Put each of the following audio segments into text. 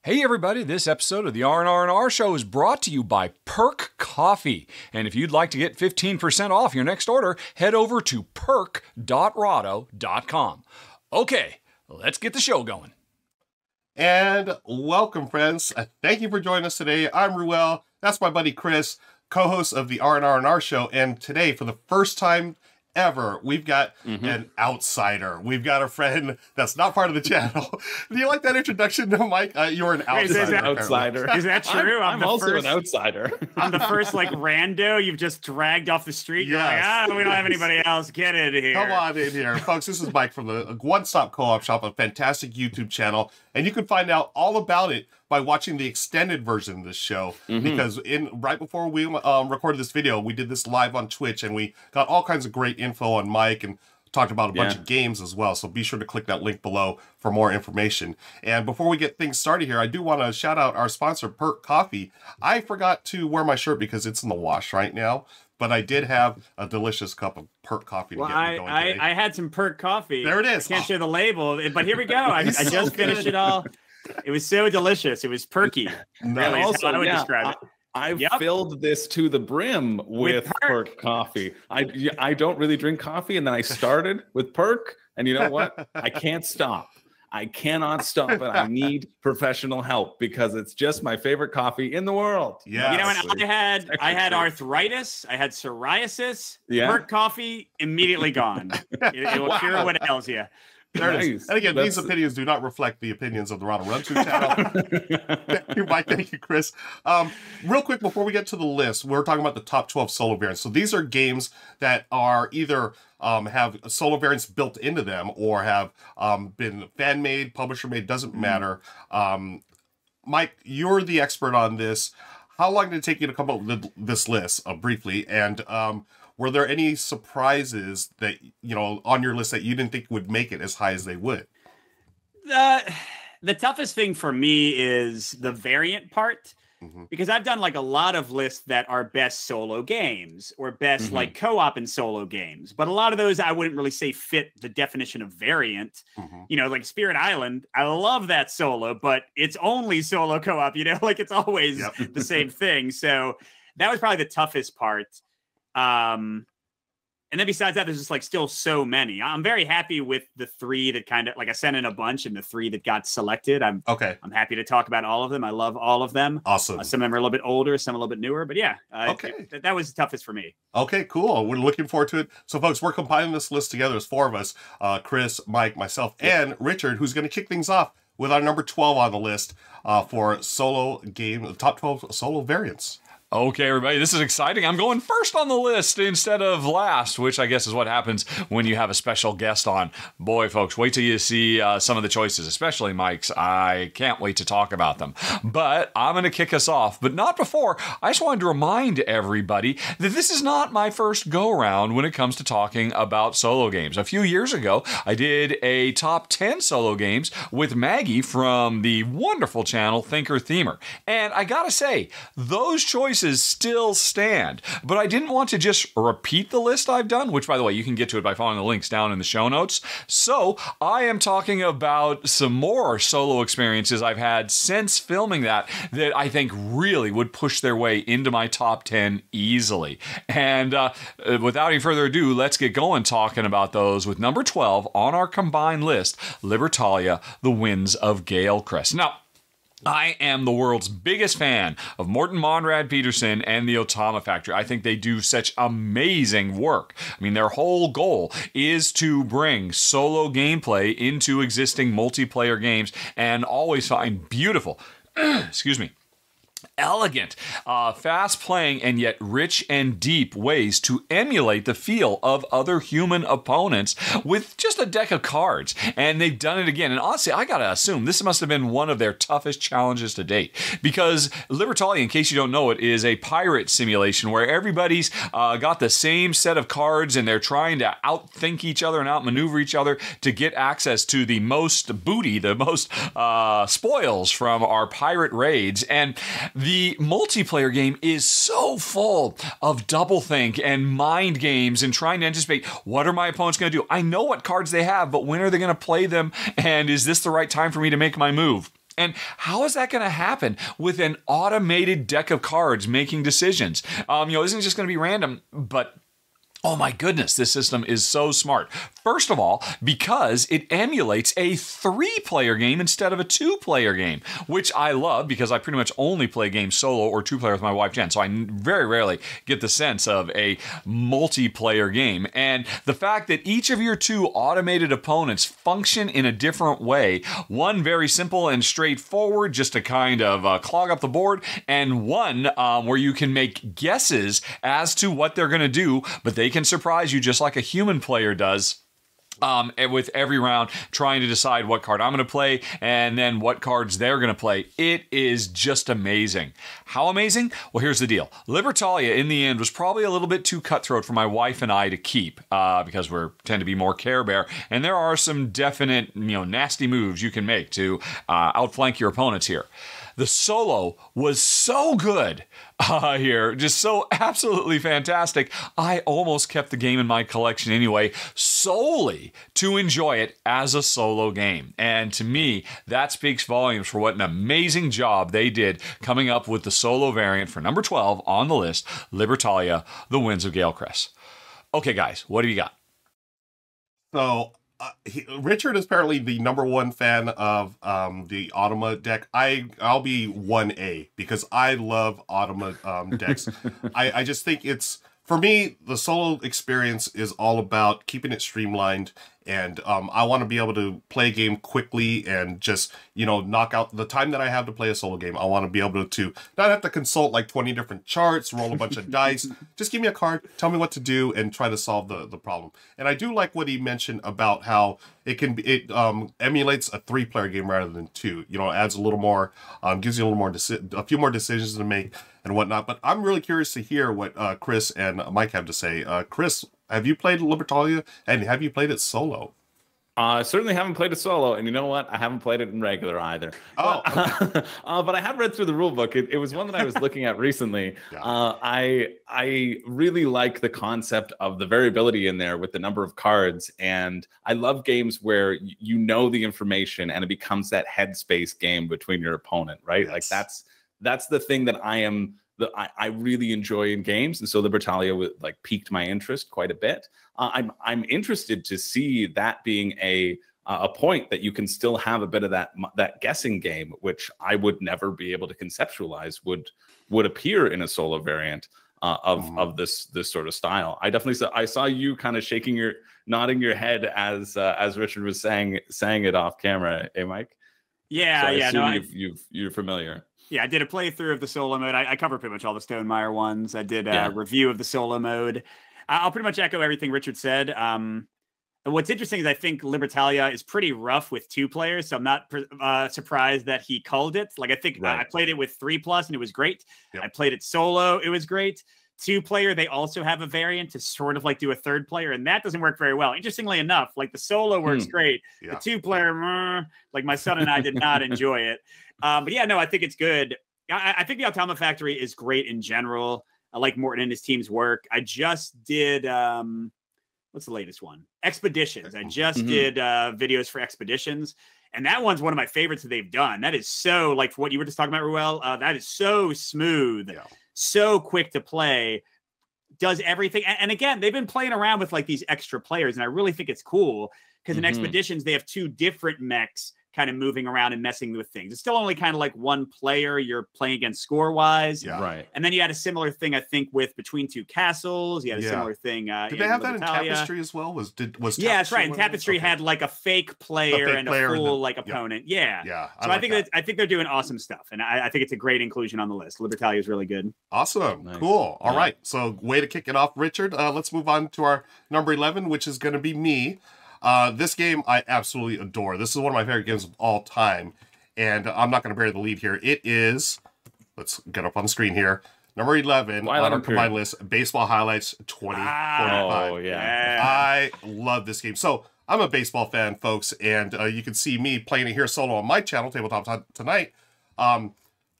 Hey everybody, this episode of the R&R&R show is brought to you by Perk Coffee. And if you'd like to get 15% off your next order, head over to perk.rahdo.com. Okay, let's get the show going. And welcome, friends. Thank you for joining us today. I'm Ruel. That's my buddy Chris, co-host of the R&R&R show. And today, for the first time ever, we've got an outsider. We've got a friend that's not part of the channel. Do you like that introduction, Mike? You're an outsider. Is that true? I'm also an outsider. I'm the first rando you've just dragged off the street. Yes. You're like, we don't have anybody else. Get in here. Come on in here. Folks, this is Mike from the One Stop Co-op Shop, a fantastic YouTube channel. And you can find out all about it by watching the extended version of this show, because right before we recorded this video, we did this live on Twitch, and we got all kinds of great info on Mike and talked about a bunch of games as well. So be sure to click that link below for more information. And before we get things started here, I do want to shout out our sponsor, Perk Coffee. I forgot to wear my shirt because it's in the wash right now, but I did have a delicious cup of Perk Coffee to get me going today. I had some Perk Coffee. There it is. I can't share the label, but here we go. I just finished it all. It was so delicious. It was perky. Really, also, I would describe it. I've filled this to the brim with Perk coffee. I don't really drink coffee, and then I started with Perk, and you know what? I can't stop. I cannot stop it. I need professional help because it's just my favorure coffee in the world. Yeah. You know, and I had arthritis, I had psoriasis. Perk coffee immediately gone. It will cure what ails you. There it is. And again, these opinions do not reflect the opinions of the Rahdo Run 2 channel. Thank you, Mike. Thank you, Chris. Real quick, before we get to the list, we're talking about the top 12 solo variants. So these are games that are either have solo variants built into them or have been fan-made, publisher-made, doesn't matter. Mike, you're the expert on this. How long did it take you to come up with this list, briefly? And were there any surprises that, on your list that you didn't think would make it as high as they would? The toughest thing for me is the variant part, because I've done a lot of lists that are best solo games or best co-op and solo games. But a lot of those I wouldn't really say fit the definition of variant. Like Spirit Island, I love that solo, but it's only solo co-op, it's always the same thing. So that was probably the toughest part. And then besides that, there's just still so many. I'm very happy with the three that kind of I sent in a bunch, and the three that got selected. I'm happy to talk about all of them. I love all of them. Awesome. Some of them are a little bit older, some a little bit newer, but that was the toughest for me. Okay, cool. We're looking forward to it. So folks, we're compiling this list together as four of us, Chris, Mike, myself, and Richard, who's going to kick things off with our number 12 on the list for solo game, the top 12 solo variants. Okay, everybody, this is exciting. I'm going first on the list instead of last, which I guess is what happens when you have a special guest on. Boy, folks, wait till you see some of the choices, especially Mike's. I can't wait to talk about them. But I'm going to kick us off, but not before. I just wanted to remind everybody that this is not my first go-around when it comes to talking about solo games. A few years ago, I did a top 10 solo games with Maggie from the wonderful channel Thinker Themer. And I gotta say, those choices still stand, but I didn't want to just repeat the list I've done, which by the way, you can get to it by following the links down in the show notes. So I am talking about some more solo experiences I've had since filming that I think really would push their way into my top 10 easily. And without any further ado, let's get going talking about those with number 12 on our combined list, Libertalia, The Winds of Galecrest. Now, I am the world's biggest fan of Morten Monrad Peterson and the Otama Factory. I think they do such amazing work. I mean, their whole goal is to bring solo gameplay into existing multiplayer games and always find beautiful, elegant, fast-playing, and yet rich and deep ways to emulate the feel of other human opponents with just a deck of cards. And they've done it again. And honestly, I gotta assume this must have been one of their toughest challenges to date. Because Libertalia, in case you don't know it, is a pirate simulation where everybody's got the same set of cards and they're trying to outthink each other and outmaneuver each other to get access to the most booty, the most spoils from our pirate raids. And the multiplayer game is so full of doublethink and mind games and trying to anticipate, what are my opponents going to do? I know what cards they have, but when are they going to play them? And is this the right time for me to make my move? And how is that going to happen with an automated deck of cards making decisions? Isn't it just going to be random? But oh my goodness, this system is so smart. First of all, because it emulates a 3-player game instead of a 2-player game, which I love because I pretty much only play games solo or 2-player with my wife Jen, so I very rarely get the sense of a multiplayer game. And the fact that each of your 2 automated opponents function in a different way, one very simple and straightforward, just to kind of clog up the board, and one where you can make guesses as to what they're going to do, but they can surprise you just like a human player does. And with every round, trying to decide what card I'm going to play and then what cards they're going to play. It is just amazing. How amazing? Well, here's the deal. Libertalia, in the end, was probably a little bit too cutthroat for my wife and I to keep because we tend to be more Care Bear. And there are some definite, nasty moves you can make to outflank your opponents here. The solo was so good here, just so absolutely fantastic. I almost kept the game in my collection anyway, solely to enjoy it as a solo game. And to me, that speaks volumes for what an amazing job they did coming up with the solo variant for number 12 on the list, Libertalia, The Winds of Galecrest. Okay, guys, what do you got? So, Richard is apparently the #1 fan of the Automa deck. I'll be 1A because I love Automa decks. I just think it's, for me, the solo experience is all about keeping it streamlined, and I want to be able to play a game quickly and just, knock out the time that I have to play a solo game. I want to be able to not have to consult like 20 different charts, roll a bunch of dice. Just give me a card, tell me what to do, and try to solve the problem. And I do like what he mentioned about how it emulates a 3-player game rather than 2. Adds a little more, gives you a little more, a few more decisions to make and whatnot. But I'm really curious to hear what Chris and Mike have to say. Chris, have you played Libertalia, and have you played it solo? I certainly haven't played it solo, and you know what? I haven't played it in regular either. Oh, but I have read through the rule book. It was one that I was looking at recently. Yeah. I really like the concept of the variability in there with the number of cards, and I love games where you know the information and it becomes that headspace game between your opponent, right? Yes. Like that's the thing that I really enjoy in games, and so Libertalia piqued my interest quite a bit. I'm interested to see that being a point that you can still have a bit of that guessing game, which I would never be able to conceptualize would appear in a solo variant of this sort of style. I saw you kind of nodding your head as Richard was saying it off camera. Hey, Mike. Yeah, so you're familiar. Yeah, I did a playthrough of the solo mode. I covered pretty much all the Stonemaier ones. I did a review of the solo mode. I'll pretty much echo everything Richard said. What's interesting is I think Libertalia is pretty rough with 2 players, so I'm not surprised that he culled it. I think I played it with 3+ and it was great. Yep. I played it solo. It was great. 2-player, they also have a variant to sort of do a 3rd player, and that doesn't work very well. Interestingly enough, the solo works great. Yeah. The 2-player, my son and I did not enjoy it. But yeah, no, I think it's good. I think the Automa Factory is great in general. I like Morton and his team's work. I just did, what's the latest one? Expeditions. I just did videos for Expeditions. And that one's one of my favorites that they've done. That is so, for what you were just talking about, Ruel, that is so smooth, so quick to play, does everything. And again, they've been playing around with these extra players, and I really think it's cool because in Expeditions, they have 2 different mechs kind of moving around and messing with things. It's still only kind of 1 player you're playing against score-wise. Yeah. Right. And then you had a similar thing, I think, with Between Two Castles. You had a similar thing. Did they have that in Tapestry as well? Was yeah, that's right. And Tapestry had a fake player and a full opponent. Yeah. Yeah. So I think they're doing awesome stuff. And I think it's a great inclusion on the list. Libertalia is really good. Awesome. Nice. Cool. All right. So way to kick it off, Richard. Let's move on to our number 11, which is going to be me. This game I absolutely adore. This is one of my favorite games of all time, and I'm not going to bury the lead here. It is, let's get up on the screen here, number 11 on our combined list, Baseball Highlights 2045. Oh, yeah. I love this game. So I'm a baseball fan, folks, and you can see me playing it here solo on my channel, Tabletop Tonight. I'm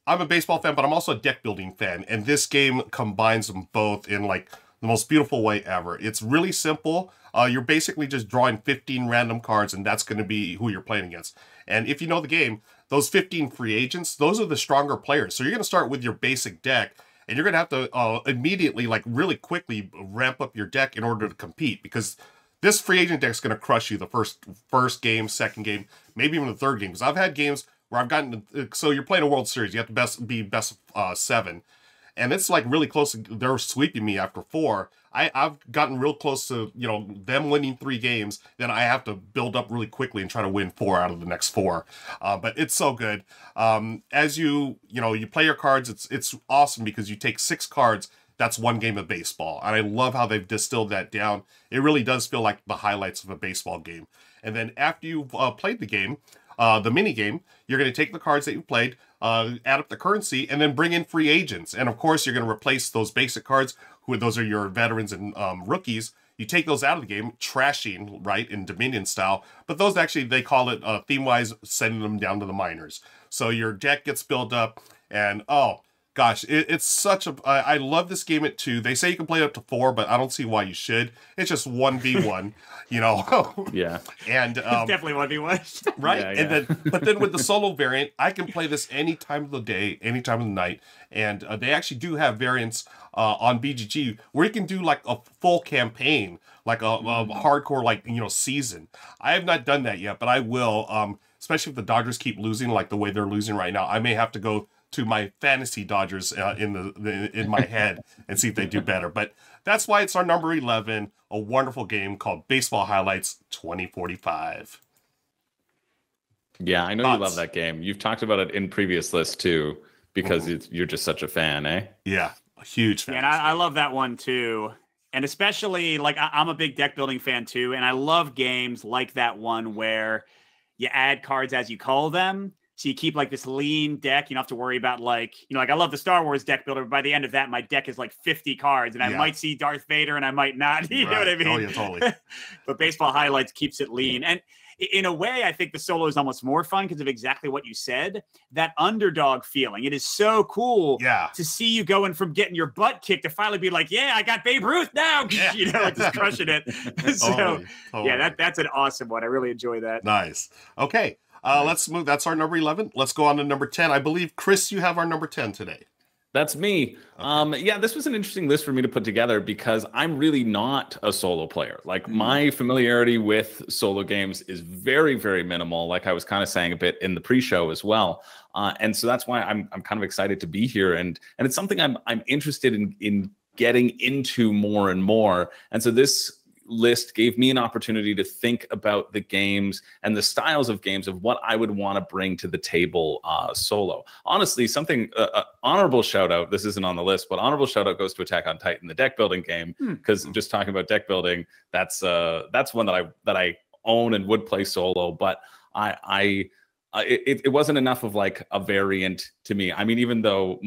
a baseball fan, but I'm also a deck building fan, and this game combines them both in the most beautiful way ever. It's really simple. You're basically just drawing 15 random cards, and that's going to be who you're playing against. And if you know the game, those 15 free agents, those are the stronger players. So you're going to start with your basic deck, and you're going to have to immediately, like really quickly ramp up your deck in order to compete, because this free agent deck is going to crush you the first game, second game, maybe even the third game. Because I've had games where I've gotten, so you're playing a World Series, you have to be best of 7. And it's like really close. They're sweeping me after 4. I've gotten real close to, you know, them winning 3 games. Then I have to build up really quickly and try to win 4 out of the next 4. But it's so good. As you play your cards, it's awesome because you take 6 cards. That's 1 game of baseball. And I love how they've distilled that down. It really does feel like the highlights of a baseball game. And then after you've played the game, the mini game, you're going to take the cards that you played, add up the currency, and then bring in free agents. And of course, you're going to replace those basic cards, those are your veterans and rookies. You take those out of the game, trashing, right, in Dominion style. But those actually, they call it theme-wise, sending them down to the minors. So your deck gets built up, and oh, gosh, it's such a... I love this game at 2. They say you can play it up to 4, but I don't see why you should. It's just 1v1, you know? Yeah. And it's definitely 1v1. Right? Yeah, yeah. And then with the solo variant, I can play this any time of the day, any time of the night. And they actually do have variants on BGG where you can do like a full campaign, like a hardcore, like, you know, season. I have not done that yet, but I will, especially if the Dodgers keep losing like the way they're losing right now. I may have to go to my fantasy Dodgers in my head and see if they do better. But that's why it's our number 11, a wonderful game called Baseball Highlights 2045. Yeah, I know you love that game. You've talked about it in previous lists too, because you're just such a fan, eh? Yeah, a huge fan. Yeah, and I love that one too. And especially, like, I'm a big deck building fan too, and I love games like that one where you add cards as you call them. So you keep like this lean deck. You don't have to worry about, like, you know, like I love the Star Wars deck builder, but by the end of that, my deck is like 50 cards, and I might see Darth Vader and I might not. You know what I mean? Oh, yeah, totally. But Baseball Highlights keeps it lean. And in a way, I think the solo is almost more fun because of exactly what you said. That underdog feeling. It is so cool to see you going from getting your butt kicked to finally be like, yeah, I got Babe Ruth now. Yeah. You know, just crushing it. So, yeah, that's an awesome one. I really enjoy that. Nice. Okay. Let's move. That's our number 11. Let's go on to number 10. I believe, Chris, you have our number 10 today. That's me. Okay. Yeah, this was an interesting list for me to put together because I'm really not a solo player. Like, my familiarity with solo games is very, very minimal. Like I was kind of saying a bit in the pre-show as well. And so that's why I'm kind of excited to be here. And it's something I'm interested in getting into more and more. And so this list gave me an opportunity to think about the games and the styles of games of what I would want to bring to the table solo. Honestly, something honorable shout out. This isn't on the list, but honorable shout out goes to Attack on Titan, the deck building game, because just talking about deck building, that's one that I own and would play solo. But it wasn't enough of like a variant to me. I mean, even though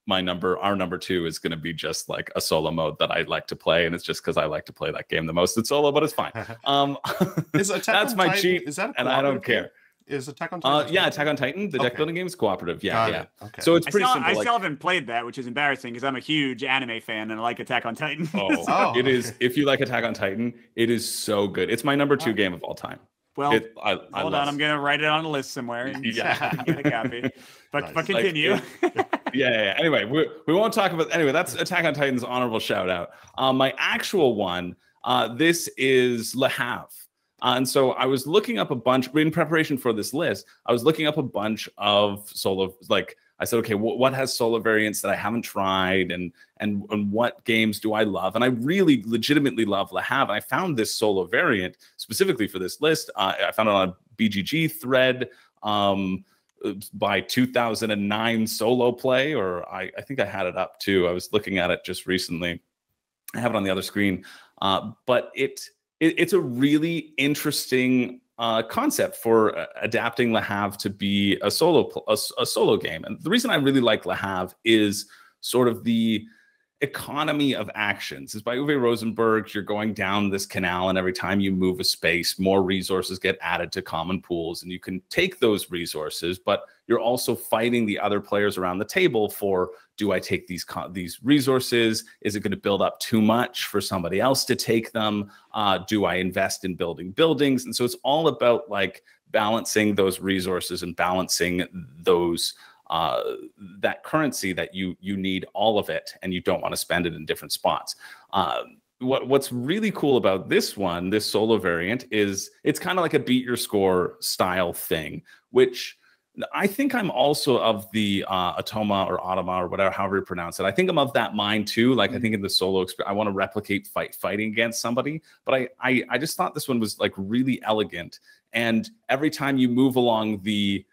our number 2 is going to be just like a solo mode that I like to play, and it's just because I like to play that game the most. It's solo, but it's fine. That's my cheat, and I don't care. Is Attack on Titan? Yeah, Attack on Titan. The deck building game is cooperative. Yeah. Okay. So it's pretty simple. I still haven't played that, which is embarrassing because I'm a huge anime fan and I like Attack on Titan. It is. If you like Attack on Titan, it is so good. It's my number 2 game of all time. Well, hold on. I'm going to write it on a list somewhere and get a copy. But continue. Yeah. Anyway, we won't talk about... Anyway, that's Attack on Titan's honorable shout out. My actual one, this is Le Havre. And so I was looking up a bunch... In preparation for this list, I was looking up a bunch of solo... Like, I said, okay, what has solo variants that I haven't tried, and what games do I love? And I really legitimately love Le Havre. And I found this solo variant specifically for this list. I found it on a BGG thread by 2009 solo play, or I think I had it up too. I was looking at it just recently. I have it on the other screen, but it's a really interesting concept for adapting Le Havre to be a solo game. And the reason I really like Le Havre is sort of the economy of actions. It's by Uwe Rosenberg. You're going down this canal, and every time you move a space, more resources get added to common pools, and you can take those resources, but you're also fighting the other players around the table for, do I take these resources? Is it going to build up too much for somebody else to take them? Do I invest in building buildings? And so it's all about like balancing those resources and balancing those that currency that you need all of it, and you don't want to spend it in different spots. What's really cool about this one, this solo variant, is it's kind of like a beat your score style thing, which I think I'm also of the Atoma or Automa or whatever, however you pronounce it. I think I'm of that mind too. Like I think in the solo experience, I want to replicate fighting against somebody, but I just thought this one was like really elegant. And every time you move along the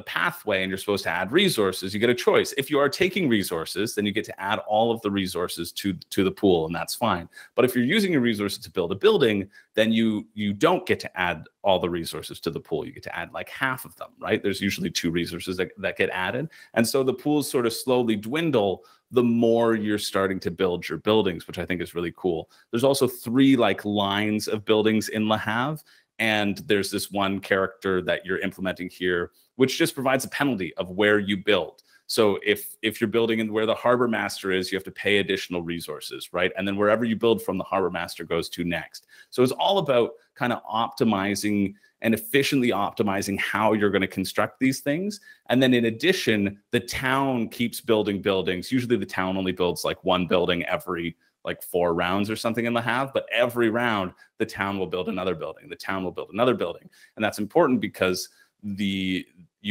pathway and you're supposed to add resources, you get a choice. If you are taking resources, then you get to add all of the resources to the pool, and that's fine. But if you're using your resources to build a building, then you don't get to add all the resources to the pool. You get to add like half of them, right? There's usually 2 resources that get added. And so the pools sort of slowly dwindle the more you're starting to build your buildings, which I think is really cool. There's also 3 like lines of buildings in Le Havre. And there's this one character that you're implementing here, which just provides a penalty of where you build. So if you're building in where the harbor master is, you have to pay additional resources, right? And then wherever you build from, the harbor master goes to next. So it's all about kind of optimizing and efficiently optimizing how you're going to construct these things. And then in addition, the town keeps building buildings. Usually the town only builds like 1 building every like 4 rounds or something in Le Havre, but every round the town will build another building. The town will build another building. And that's important because you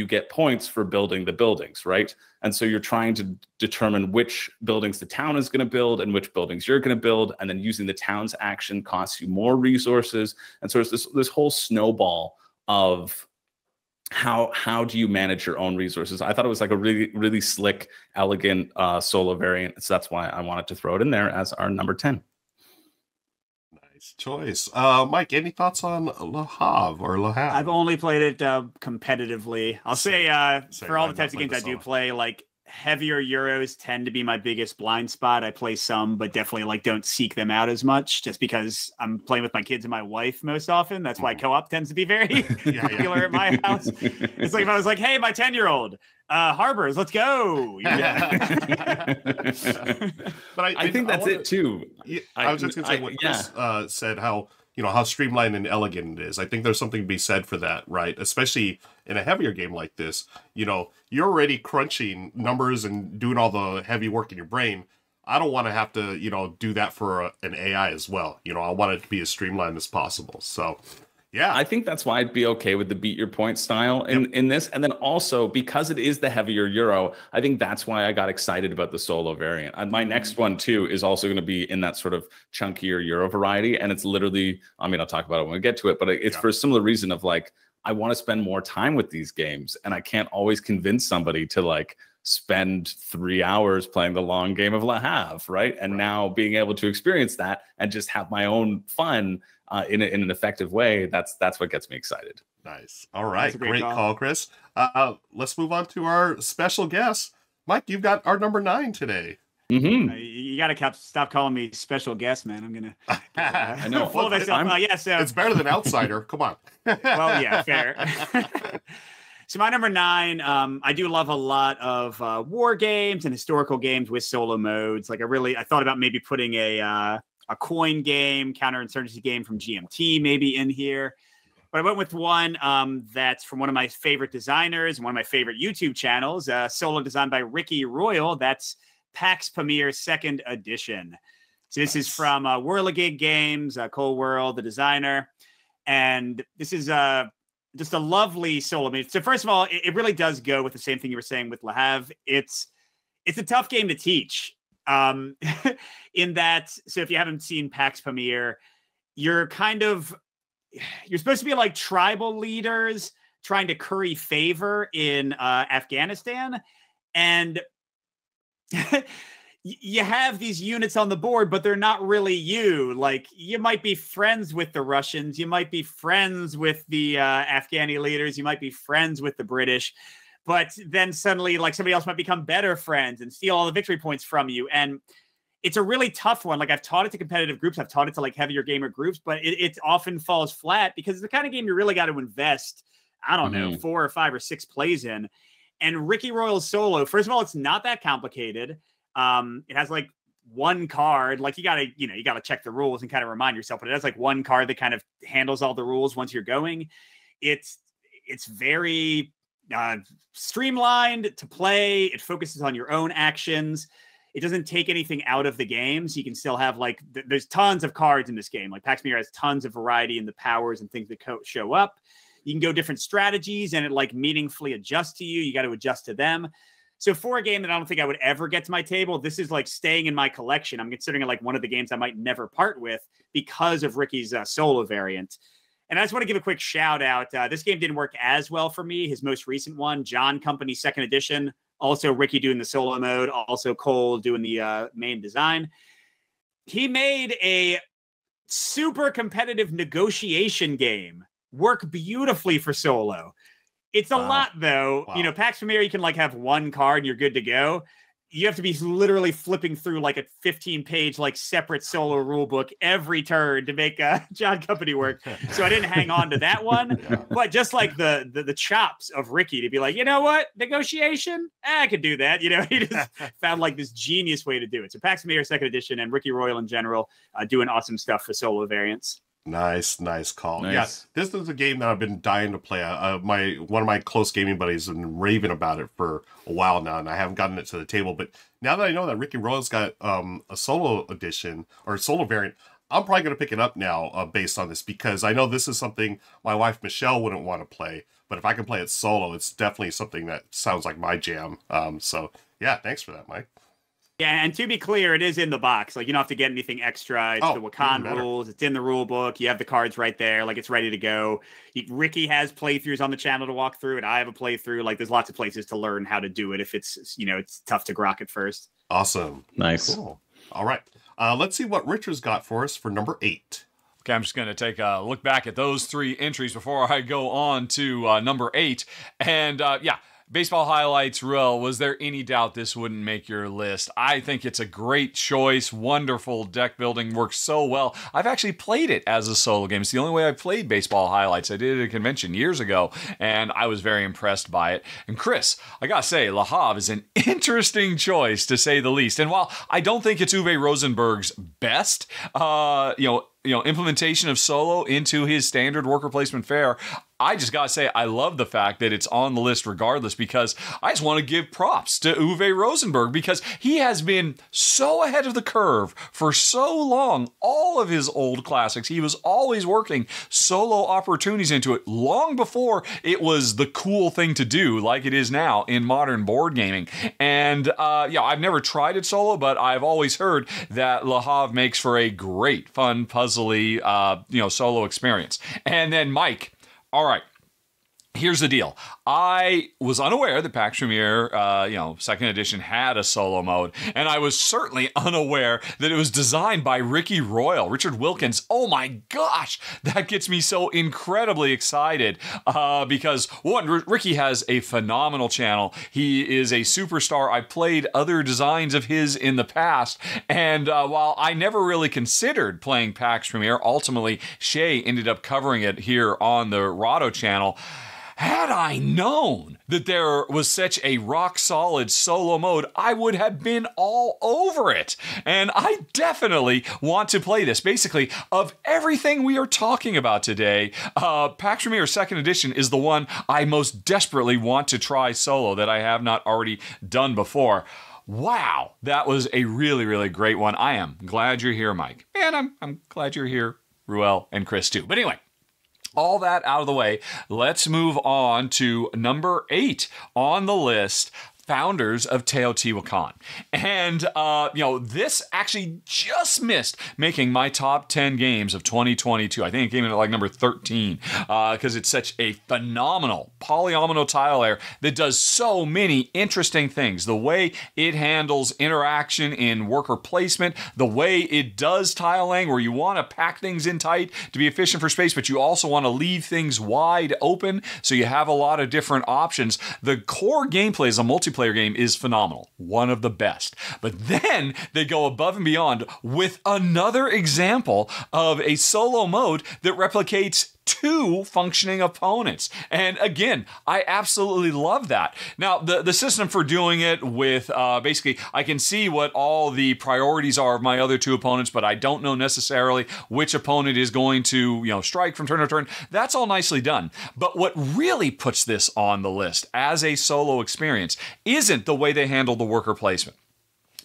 get points for building the buildings, right? And so you're trying to determine which buildings the town is going to build and which buildings you're going to build. And then using the town's action costs you more resources. And so it's this whole snowball of how do you manage your own resources. I thought it was like a really, really slick, elegant solo variant. So that's why I wanted to throw it in there as our number 10. Nice choice. Mike, any thoughts on Le Havre or Le Havre? I've only played it competitively. I'll say for all the types of games I do play, like heavier Euros tend to be my biggest blind spot. I play some, but definitely like don't seek them out as much just because I'm playing with my kids and my wife most often. That's why co-op tends to be very popular at my house. It's like if I was like, hey, my 10-year-old, Harbors, let's go. But I think that's it too. I was just going to say what Chris said, how streamlined and elegant it is. I think there's something to be said for that, right? Especially in a heavier game like this. You're already crunching numbers and doing all the heavy work in your brain. I don't want to have to, do that for an AI as well. I want it to be as streamlined as possible. So, yeah. I think that's why I'd be okay with the beat your point style in this. And then also, because it is the heavier Euro, I think that's why I got excited about the solo variant. And my next one, too, is also going to be in that sort of chunkier Euro variety. And it's literally, I'll talk about it when we get to it, but it's for a similar reason of like, I want to spend more time with these games. And I can't always convince somebody to like spend 3 hours playing the long game of Le Havre, right? And now being able to experience that and just have my own fun in an effective way, that's what gets me excited. Nice. All right. Great call, Chris. Let's move on to our special guest. Mike, you've got our number 9 today. Mm-hmm. You got to stop calling me special guest, man. I'm going to I know. It's better than outsider. Come on. Well, yeah, fair. So my number 9, I do love a lot of war games and historical games with solo modes. Like I thought about maybe putting a coin game, counterinsurgency game from GMT maybe in here. But I went with one that's from one of my favorite designers and one of my favorite YouTube channels, solo designed by Ricky Royal. That's Pax Pamir 2nd edition. So this is from Whirligig Games, Cole World, the designer. And this is just a lovely solo. So first of all, it really does go with the same thing you were saying with Le Havre. It's a tough game to teach. In that, so if you haven't seen Pax Pamir, you're supposed to be like tribal leaders trying to curry favor in Afghanistan. And you have these units on the board, but they're not really you. Like you might be friends with the Russians. You might be friends with the Afghani leaders. You might be friends with the British. But then suddenly, like somebody else might become better friends and steal all the victory points from you. And it's a really tough one. Like I've taught it to competitive groups. I've taught it to like heavier gamer groups, but it often falls flat because it's the kind of game you really got to invest, I don't know, 4 or 5 or 6 plays in. And Ricky Royal's solo, first of all, it's not that complicated. It has like one card. Like you gotta check the rules and kind of remind yourself, but it has like one card that kind of handles all the rules once you're going. It's very streamlined to play. It focuses on your own actions. It doesn't take anything out of the game, so you can still have like there's tons of cards in this game. Like Pax Pamir has tons of variety in the powers and things that show up. You can go different strategies, and it like meaningfully adjusts to you. You got to adjust to them. So for a game that I don't think I would ever get to my table, this is like staying in my collection. I'm considering it like one of the games I might never part with because of Ricky's solo variant. And I just want to give a quick shout out. This game didn't work as well for me. His most recent one, John Company 2nd Edition. Also Ricky doing the solo mode. Also Cole doing the main design. He made a super competitive negotiation game work beautifully for solo. It's a lot, though. Wow. You know, Pax Pamir, you can like have one card and you're good to go. You have to be literally flipping through like a 15-page like separate solo rule book every turn to make John Company work. So I didn't hang on to that one. But just like the chops of Ricky to be like, you know what, negotiation, I could do that. You know, he just found like this genius way to do it. So Pax Pamir 2nd Edition and Ricky Royal in general doing awesome stuff for solo variants. Nice call. Nice. Yeah, this is a game that I've been dying to play. One of my close gaming buddies has been raving about it for a while now, and I haven't gotten it to the table. But now that I know that Ricky Royal's got a solo edition or a solo variant, I'm probably going to pick it up now based on this, because I know this is something my wife Michelle wouldn't want to play. But if I can play it solo, it's definitely something that sounds like my jam. So yeah, thanks for that, Mike. Yeah, and to be clear, it is in the box. Like, you don't have to get anything extra. It's the Wakan rules. It's in the rule book. You have the cards right there. Like, it's ready to go. Ricky has playthroughs on the channel to walk through it. I have a playthrough. Like, there's lots of places to learn how to do it if it's, you know, it's tough to grok at first. Awesome. Nice. Cool. All right. Let's see what Richard's got for us for number 8. Okay, I'm just going to take a look back at those 3 entries before I go on to number 8. And, Baseball Highlights, Ruel, was there any doubt this wouldn't make your list? I think it's a great choice. Wonderful deck building, works so well. I've actually played it as a solo game. It's the only way I played Baseball Highlights. I did it at a convention years ago, and I was very impressed by it. And Chris, I gotta say, Le Havre is an interesting choice, to say the least. And while I don't think it's Uwe Rosenberg's best, implementation of solo into his standard worker placement fare, I just gotta say, I love the fact that it's on the list regardless, because I just want to give props to Uwe Rosenberg, because he has been so ahead of the curve for so long. All of his old classics, he was always working solo opportunities into it long before it was the cool thing to do like it is now in modern board gaming. And I've never tried it solo, but I've always heard that Le Havre makes for a great, fun, puzzly, solo experience. And then Mike, all right, here's the deal. I was unaware that Pax Pamir, 2nd edition had a solo mode, and I was certainly unaware that it was designed by Ricky Royal, Richard Wilkins. Oh my gosh, that gets me so incredibly excited because, one, Ricky has a phenomenal channel. He is a superstar. I played other designs of his in the past, and while I never really considered playing Pax Pamir, ultimately Shay ended up covering it here on the Rahdo channel. Had I known that there was such a rock-solid solo mode, I would have been all over it. And I definitely want to play this. Basically, of everything we are talking about today, Pax Pamir 2nd Edition is the one I most desperately want to try solo that I have not already done before. Wow, that was a really, really great one. I am glad you're here, Mike. And I'm glad you're here, Ruel and Chris, too. But anyway, all that out of the way, let's move on to number 8 on the list, Founders of Teotihuacan. And, this actually just missed making my top 10 games of 2022. I think it came in at like number 13 because it's such a phenomenal polyomino tile layer that does so many interesting things. The way it handles interaction in worker placement, the way it does tile laying where you want to pack things in tight to be efficient for space, but you also want to leave things wide open so you have a lot of different options. The core gameplay as a multiplayer game is phenomenal, one of the best. But then they go above and beyond with another example of a solo mode that replicates two functioning opponents. And again, I absolutely love that. Now, the system for doing it with basically, I can see what all the priorities are of my other two opponents, but I don't know necessarily which opponent is going to, strike from turn to turn. That's all nicely done. But what really puts this on the list as a solo experience isn't the way they handle the worker placement.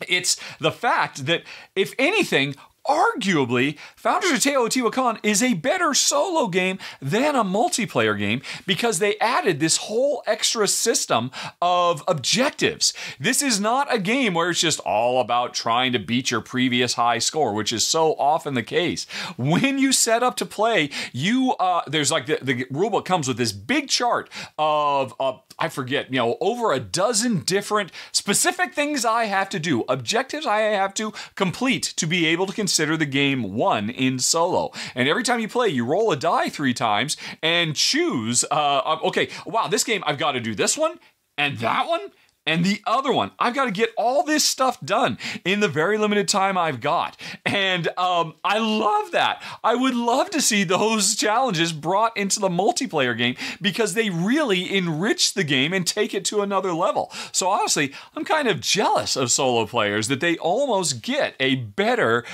It's the fact that, if anything, arguably, Founders of Teotihuacan is a better solo game than a multiplayer game because they added this whole extra system of objectives. This is not a game where it's just all about trying to beat your previous high score, which is so often the case. When you set up to play, there's like the rulebook comes with this big chart of I forget, over a dozen different specific things I have to do, objectives I have to complete to be able to consider the game won in solo. And every time you play, you roll a die 3 times and choose, okay, wow, this game, I've got to do this one and that one and the other one. I've got to get all this stuff done in the very limited time I've got. And I love that. I would love to see those challenges brought into the multiplayer game because they really enrich the game and take it to another level. So honestly, I'm kind of jealous of solo players that they almost get a better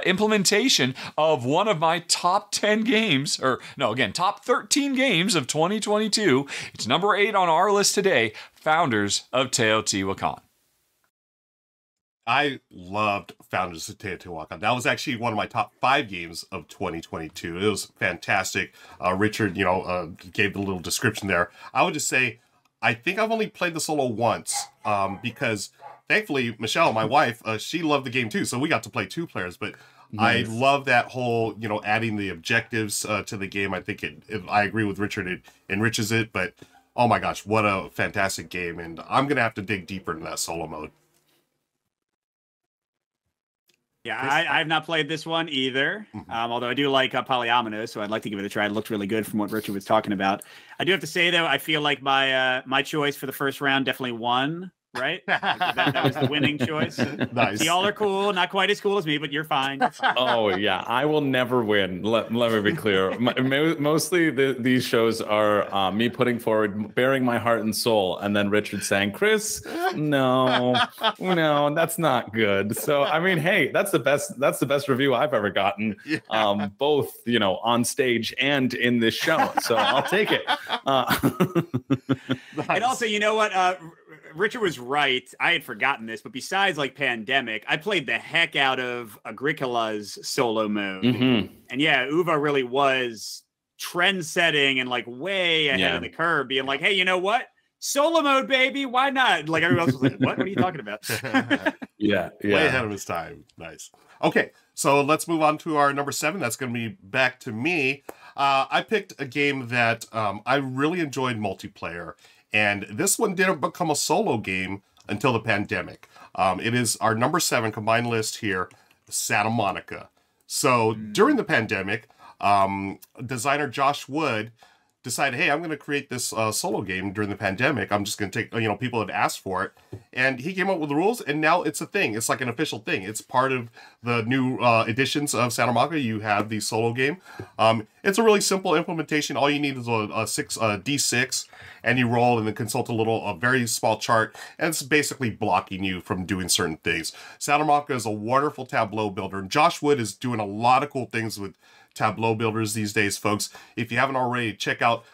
implementation of one of my top 10 games, or no, again, top 13 games of 2022. It's number 8 on our list today, Founders of Teotihuacan. I loved Founders of Teotihuacan. That was actually one of my top 5 games of 2022. It was fantastic. Richard, gave the little description there. I would just say, I think I've only played the solo once because thankfully, Michelle, my wife, she loved the game too. So we got to play 2 players, but nice. I love that whole, adding the objectives to the game. I think I agree with Richard. It enriches it, but oh my gosh, what a fantastic game. And I'm going to have to dig deeper into that solo mode. Yeah, I have not played this one either, although I do like Polyomino, so I'd like to give it a try. It looked really good from what Richard was talking about. I do have to say, though, I feel like my choice for the first round definitely won. Right? That was the winning choice. Nice. So y'all are cool. Not quite as cool as me, but you're fine. Oh, yeah. I will never win. Let me be clear. Mostly these shows are me putting forward, bearing my heart and soul, and then Richard saying, Chris, no, that's not good. So, I mean, hey, that's the best review I've ever gotten, both, on stage and in this show. So I'll take it. Nice. And also, you know what? Richard was right. I had forgotten this, but besides like Pandemic, I played the heck out of Agricola's solo mode. And yeah, Uva really was trend setting and like way ahead of the curve, being like, hey, you know what? Solo mode, baby. Why not? Like everyone else was like, what are you talking about? Yeah. Way ahead of his time. Nice. Okay, so let's move on to our number 7. That's going to be back to me. I picked a game that I really enjoyed multiplayer. And this one didn't become a solo game until the pandemic. It is our number 7 combined list here, Santa Monica. So during the pandemic, designer Josh Wood decided, hey, I'm going to create this solo game during the pandemic. I'm just going to take, people had asked for it. And he came up with the rules, and now it's a thing. It's like an official thing. It's part of the new editions of Santa Monica. You have the solo game. It's a really simple implementation. All you need is a D6, and you roll and then consult a very small chart, and it's basically blocking you from doing certain things. Santa Monica is a wonderful tableau builder, and Josh Wood is doing a lot of cool things with tableau builders these days, folks. If you haven't already, check out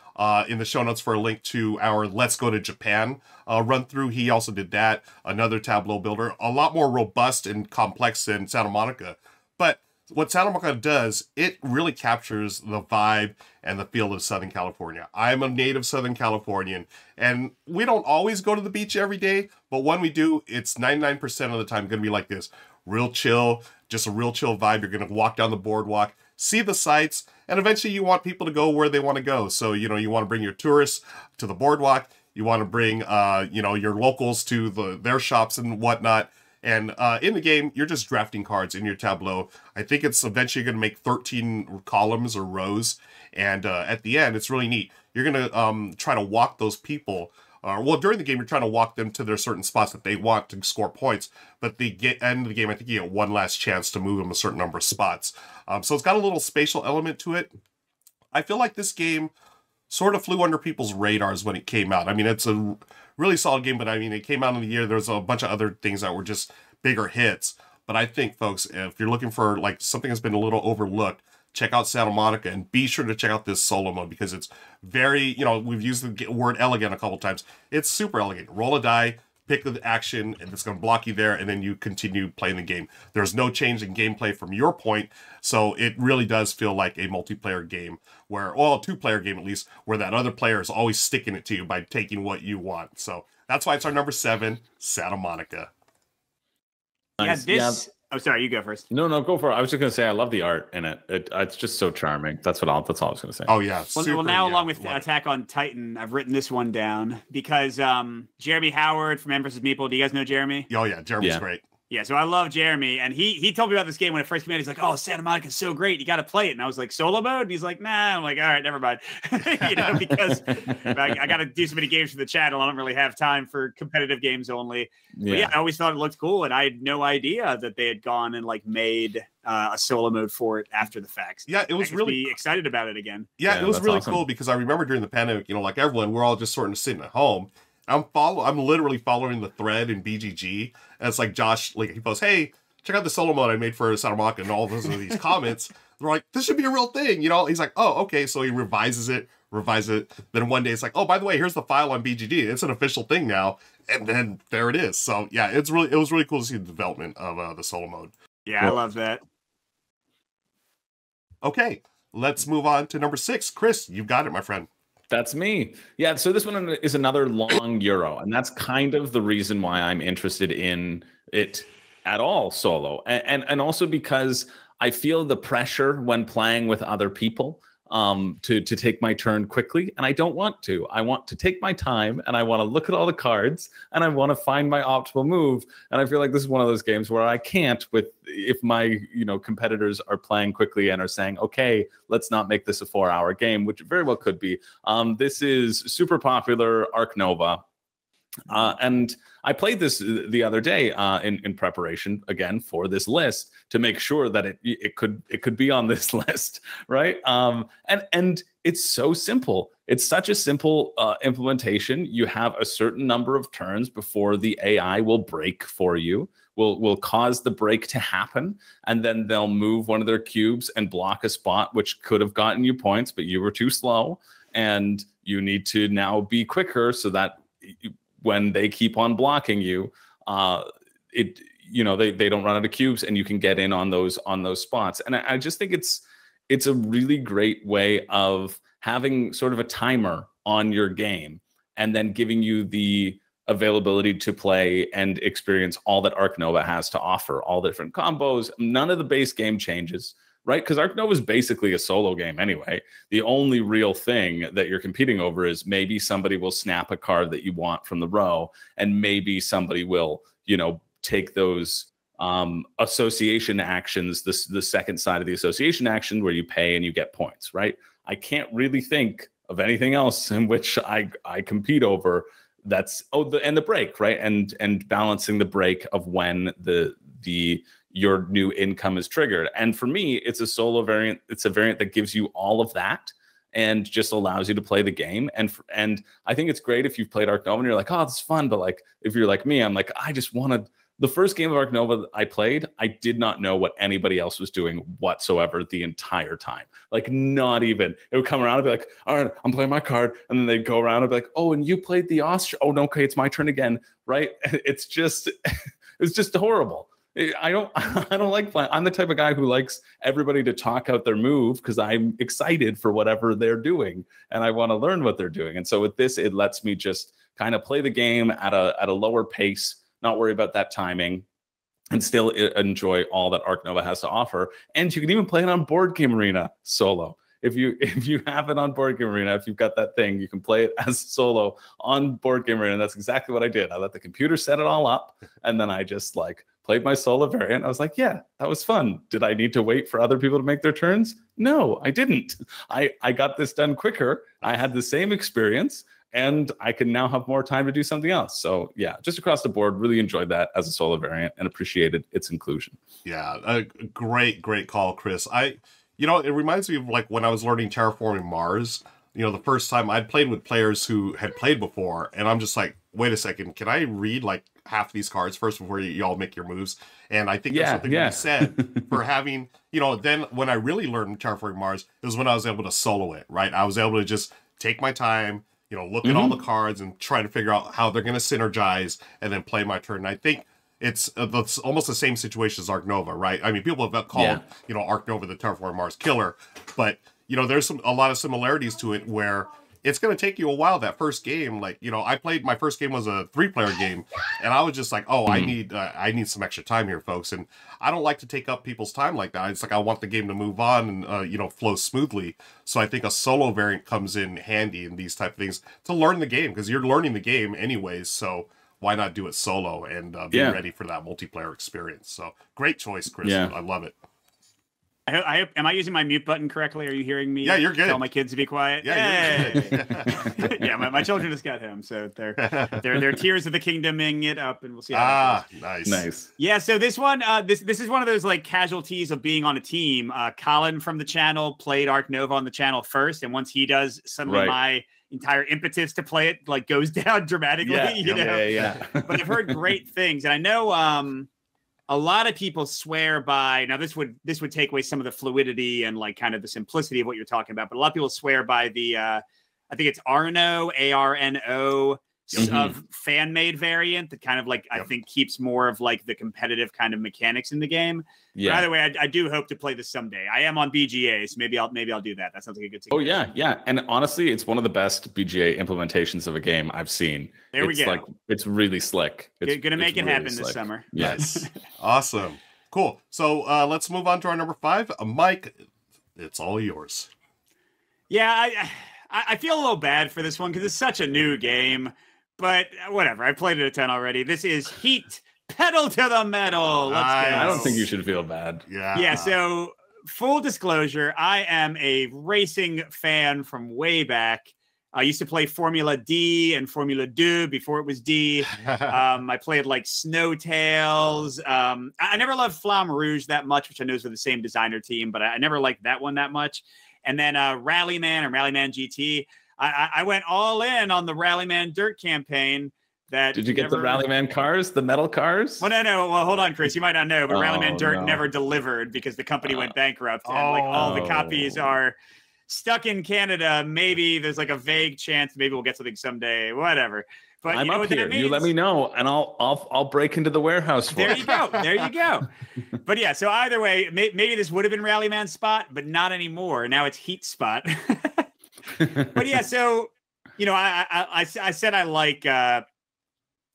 in the show notes for a link to our Let's Go to Japan run through. He also did that, another tableau builder, a lot more robust and complex than Santa Monica. But what Santa Monica does, it really captures the vibe and the feel of Southern California. I'm a native Southern Californian, and we don't always go to the beach every day, but when we do, it's 99% of the time going to be like this. Real chill, just a real chill vibe. You're going to walk down the boardwalk, see the sights, and eventually you want people to go where they want to go. So, you want to bring your tourists to the boardwalk. You want to bring, your locals to their shops and whatnot. And in the game, you're just drafting cards in your tableau. I think it's eventually going to make 13 columns or rows. And at the end, it's really neat. You're going to try to walk those people. During the game, you're trying to walk them to their certain spots that they want to score points. But at the end of the game, I think you get one last chance to move them a certain number of spots. So it's got a little spatial element to it. I feel like this game sort of flew under people's radars when it came out. I mean, it's a really solid game, but I mean, it came out in the year. There's a bunch of other things that were just bigger hits. But I think, folks, if you're looking for like something that's been a little overlooked, check out Santa Monica, and be sure to check out this solo mode, because it's very, we've used the word elegant a couple times. It's super elegant. Roll a die, pick the action, and it's going to block you there, and then you continue playing the game. There's no change in gameplay from your point, so it really does feel like a multiplayer game, where, well, a two-player game at least, where that other player is always sticking it to you by taking what you want. So that's why it's our number 7, Santa Monica. Nice. Yeah, oh, sorry, you go first. No, go for it. I was just going to say I love the art in it. It's just so charming. That's all I was going to say. Oh, yeah. Well, now along with Attack on Titan, I've written this one down because Jeremy Howard from M vs. Meeple. Do you guys know Jeremy? Oh, yeah. Jeremy's great. Yeah, so I love Jeremy, and he told me about this game when it first came out. He's like, "Oh, Santa Monica's so great, you got to play it." And I was like, "Solo mode?" And he's like, "Nah." I'm like, "All right, never mind." Because I got to do so many games for the channel. I don't really have time for competitive games only. Yeah. But yeah, I always thought it looked cool, and I had no idea that they had gone and like made a solo mode for it after the fact. Yeah, it was really excited about it again. Yeah, it was really awesome. Cool because I remember during the pandemic, like everyone, we're all just sort of sitting at home. I'm literally following the thread in BGG, and it's like Josh, like he posts, "Hey, check out the solo mode I made for Santa Monica," and all of these comments. They're like, "This should be a real thing," He's like, "Oh, okay." So he revises it. Then one day it's like, "Oh, by the way, here's the file on BGG. It's an official thing now." And then there it is. So yeah, it was really cool to see the development of the solo mode. Yeah, I love that. Okay, let's move on to number 6. Chris, you've got it, my friend. That's me. Yeah, so this one is another long Euro, and that's kind of the reason why I'm interested in it at all solo. And also because I feel the pressure when playing with other people to take my turn quickly, and I don't want to. I want to take my time, and I want to look at all the cards, and I want to find my optimal move. And I feel like this is one of those games where I can't if my competitors are playing quickly and are saying, "Okay, let's not make this a 4-hour game," which very well could be. This is super popular Ark Nova. And I played this the other day in preparation again for this list to make sure that it could be on this list, right? And it's so simple. It's such a simple implementation. You have a certain number of turns before the AI will break for you. Will cause the break to happen, and then they'll move one of their cubes and block a spot which could have gotten you points, but you were too slow, and you need to now be quicker so that when they keep on blocking you, they don't run out of cubes, and you can get in on those spots. And I just think it's a really great way of having sort of a timer on your game, and then giving you the availability to play and experience all that Ark Nova has to offer, all the different combos. None of the base game changes, right? Because Ark Nova is basically a solo game anyway. The only real thing that you're competing over is maybe somebody will snap a card that you want from the row, and maybe somebody will, take those association actions, the second side of the association action where you pay and you get points, right? I can't really think of anything else in which I compete over. That's and the break, right? And balancing the break of when your new income is triggered. And for me, it's a solo variant. It's a variant that gives you all of that and just allows you to play the game. And I think it's great if you've played Ark Nova and you're like, "Oh, it's fun." But like, if you're like me, I'm like, I just wanted the first game of Ark Nova that I played, I did not know what anybody else was doing whatsoever the entire time. Like, not even. It would come around and be like, "All right, I'm playing my card." And then they'd go around and be like, "Oh, and you played the Austria. Oh, no, okay, it's my turn again." Right? It's just horrible. I don't like playing. I'm the type of guy who likes everybody to talk out their move because I'm excited for whatever they're doing and I want to learn what they're doing. And so with this, it lets me just kind of play the game at a lower pace, not worry about that timing, and still enjoy all that Ark Nova has to offer. And you can even play it on Board Game Arena solo. If you have it on Board Game Arena, if you've got that thing, you can play it as solo on Board Game Arena. And that's exactly what I did. I let the computer set it all up, and then I just played my solo variant. I was like, yeah, that was fun. Did I need to wait for other people to make their turns? No, I didn't. I got this done quicker. I had the same experience, and I can now have more time to do something else. So yeah, just across the board, really enjoyed that as a solo variant and appreciated its inclusion. Yeah, a great call, Chris. You know, it reminds me of like when I was learning Terraforming Mars. You know, the first time I'd played with players who had played before, and I'm just like, wait a second, can I read like half these cards first before you all make your moves? And I think there's something to be said for having, you know, then when I really learned Terraforming Mars, it was when I was able to solo it, right? I was able to just take my time, you know, look at all the cards and try to figure out how they're going to synergize and then play my turn. And I think it's almost the same situation as Ark Nova, right? I mean, people have called, you know, Ark Nova the Terraforming Mars killer, but you know, there's a lot of similarities to it where it's going to take you a while. That first game, like, you know, my first game was a 3-player game, and I was just like, oh, I need some extra time here, folks. And I don't like to take up people's time like that. It's like, I want the game to move on and, you know, flow smoothly. So I think a solo variant comes in handy in these type of things to learn the game, because you're learning the game anyways. So why not do it solo and be ready for that multiplayer experience? So great choice, Chris. I love it. Am I using my mute button correctly? Are you hearing me? Yeah, you're good. Tell my kids to be quiet. Yeah, you're good. Yeah, my children just got home, so they're Tears of the Kingdoming it up, and we'll see how that goes. Nice. Yeah, so this one, this is one of those like casualties of being on a team. Colin from the channel played Ark Nova on the channel first, and once he does, suddenly my entire impetus to play it like goes down dramatically. You know? But I've heard great things, and I know a lot of people swear by, now this would take away some of the fluidity and like kind of the simplicity of what you're talking about, but a lot of people swear by the I think it's Arno, ARNO of fan-made variant that kind of like I think keeps more of like the competitive kind of mechanics in the game. But either way, I do hope to play this someday. I am on BGA, so maybe I'll do that. That sounds like a good thing. Oh yeah. And honestly, it's one of the best BGA implementations of a game I've seen. There we go. Like, it's really slick. It's gonna make it really happen slick. this summer. Yes. Awesome. Cool. So let's move on to our number 5. Mike, it's all yours. Yeah, I feel a little bad for this one because it's such a new game. But whatever, I played it a ton already. This is Heat, Pedal to the Metal. Let's go. I don't think you should feel bad. Yeah, so full disclosure, I am a racing fan from way back. I used to play Formula D and Formula 2 before it was D. I played like Snowtails. I never loved Flamme Rouge that much, which I know is with the same designer team, but I never liked that one that much. And then Rallyman and Rallyman GT. I went all in on the Rallyman Dirt campaign. Did you get the Rallyman cars, the metal cars? Well, no. Well, hold on, Chris. You might not know, but Rallyman Dirt never delivered because the company went bankrupt. And like all the copies are stuck in Canada. Maybe there's like a vague chance. Maybe we'll get something someday. Whatever. But I'm up here. You let me know, and I'll break into the warehouse for you. There you go. But yeah, so either way, maybe this would have been Rallyman spot, but not anymore. Now it's Heat spot. But yeah, so you know, I said I like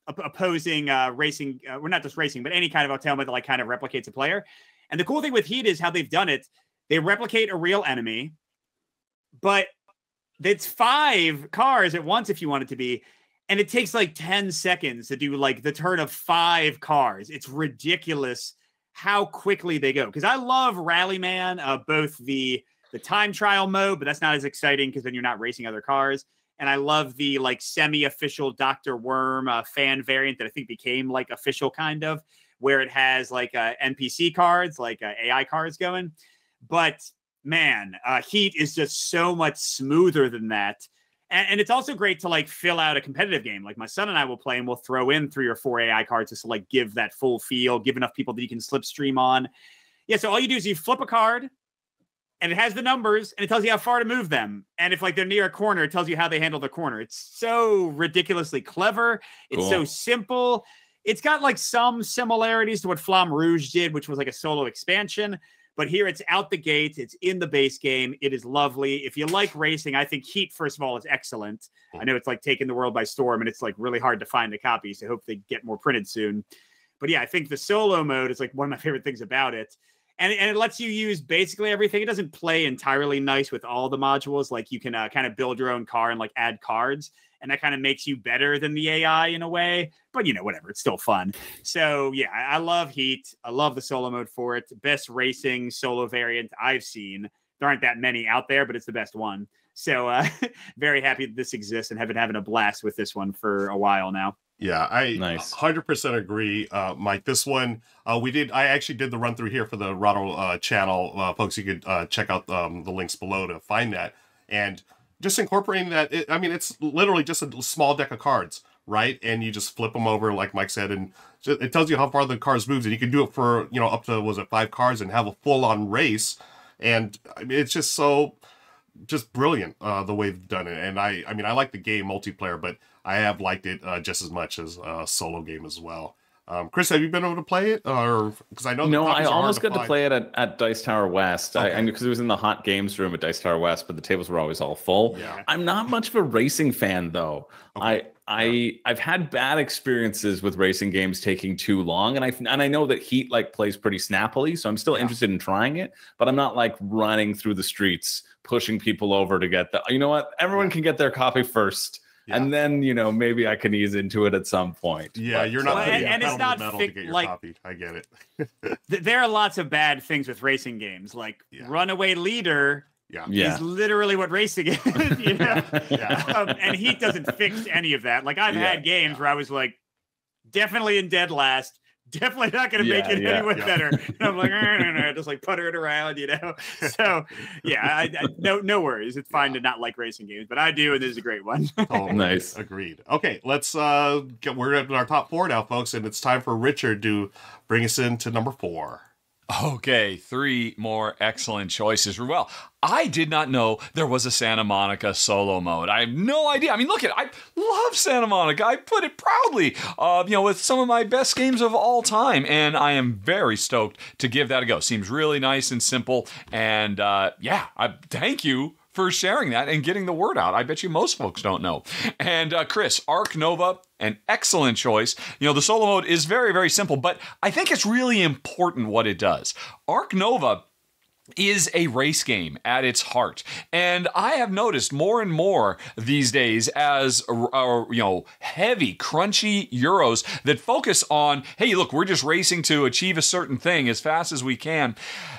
opposing racing. We're not just racing, but any kind of automaton that like kind of replicates a player. And the cool thing with Heat is how they've done it. They replicate a real enemy, but it's 5 cars at once if you want it to be. And it takes like 10 seconds to do like the turn of 5 cars. It's ridiculous how quickly they go. Because I love Rallyman, both the time trial mode, but that's not as exciting because then you're not racing other cars. And I love the like semi-official Dr. Worm fan variant that I think became like official kind of, where it has like NPC cards, like AI cards going. But man, Heat is just so much smoother than that. And it's also great to like fill out a competitive game. Like my son and I will play and we'll throw in 3 or 4 AI cards just to like give that full feel, give enough people that you can slipstream on. Yeah, so all you do is you flip a card and it has the numbers and it tells you how far to move them. And if like they're near a corner, it tells you how they handle the corner. It's so ridiculously clever. It's so simple. It's got like some similarities to what Flamme Rouge did, which was like a solo expansion. But here it's out the gate. It's in the base game. It is lovely. If you like racing, I think Heat, first of all, is excellent. I know it's like taking the world by storm and it's like really hard to find a copy. So I hope they get more printed soon. But yeah, I think the solo mode is like one of my favorite things about it. And it lets you use basically everything. It doesn't play entirely nice with all the modules. Like you can kind of build your own car and like add cards. And that kind of makes you better than the AI in a way. But, you know, whatever. It's still fun. So, yeah, I love Heat. I love the solo mode for it. Best racing solo variant I've seen. There aren't that many out there, but it's the best one. So, very happy that this exists and have been having a blast with this one for a while now. Yeah, I Nice. 100% agree, Mike. This one, I actually did the run through here for the Rahdo channel. Folks, you could check out the links below to find that. And just incorporating that, it's literally just a small deck of cards, right? And you just flip them over, like Mike said, and it tells you how far the cards moves. And you can do it for, up to, was it 5 cards and have a full-on race. And it's just just brilliant the way they've done it. And I like the game multiplayer, but I have liked it just as much as a solo game as well. Chris, have you been able to play it? Or because I know no, I almost got to play it at Dice Tower West. Okay. Because it was in the hot games room at Dice Tower West, but the tables were always all full. Yeah. I'm not much of a racing fan though. Okay. I've had bad experiences with racing games taking too long, and I know that Heat plays pretty snappily, so I'm still interested in trying it, but I'm not running through the streets pushing people over to get you know what? Everyone can get their copy first. Yeah. And then, maybe I can ease into it at some point. Yeah, but, you're not and it's not to get your copy. I get it. There are lots of bad things with racing games, like Runaway Leader. Yeah. Is literally what racing is, and Heat doesn't fix any of that. I've had games where I was definitely in dead last, definitely not going to make it anyone better. And I'm just putter it around, So no worries. It's fine to not like racing games, but I do, and this is a great one. Oh, nice. Agreed. Okay, let's we're at our top 4 now, folks, and it's time for Richard to bring us into number 4. Okay, 3 more excellent choices. Well, I did not know there was a Santa Monica solo mode. I have no idea. I mean, look I love Santa Monica. I put it proudly, with some of my best games of all time, and I am very stoked to give that a go. Seems really nice and simple, and I thank you for sharing that and getting the word out. I bet you most folks don't know. And Chris, Ark Nova, an excellent choice. The solo mode is very, very simple, but I think it's really important what it does. Ark Nova is a race game at its heart. And I have noticed more and more these days as, heavy, crunchy Euros that focus on, hey, look, we're just racing to achieve a certain thing as fast as we can.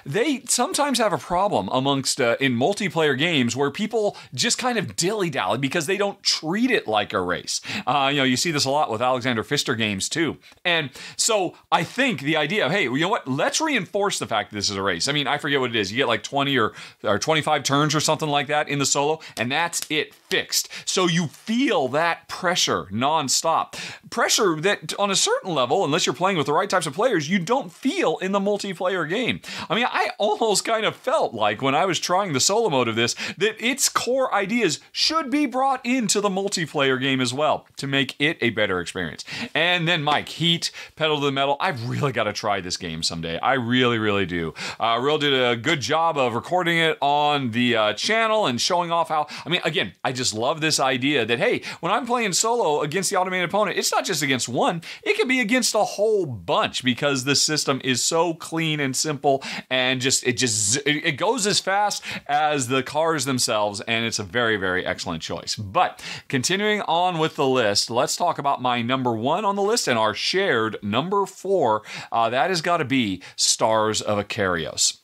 They sometimes have a problem amongst, in multiplayer games where people just kind of dilly-dally because they don't treat it like a race. You see this a lot with Alexander Pfister games too. And so I think the idea of, hey, you know what, let's reinforce the fact that this is a race. I mean, I forget what it is. You get 20 or 25 turns or something like that in the solo, and that's it, fixed. So you feel that pressure nonstop. Pressure that on a certain level, unless you're playing with the right types of players, you don't feel in the multiplayer game. I mean, I almost kind of felt like when I was trying the solo mode of this, that its core ideas should be brought into the multiplayer game as well to make it a better experience. And then Mike, Heat, Pedal to the Metal. I've really got to try this game someday. I really, really do. Real did a good job of recording it on the channel and showing off how, again, I just love this idea that, hey, when I'm playing solo against the automated opponent, it's not just against one, it can be against a whole bunch because the system is so clean and simple and it goes as fast as the cars themselves, and it's a very, very excellent choice. But continuing on with the list, let's talk about my number 1 on the list and our shared number 4. That has got to be Stars of Akarios,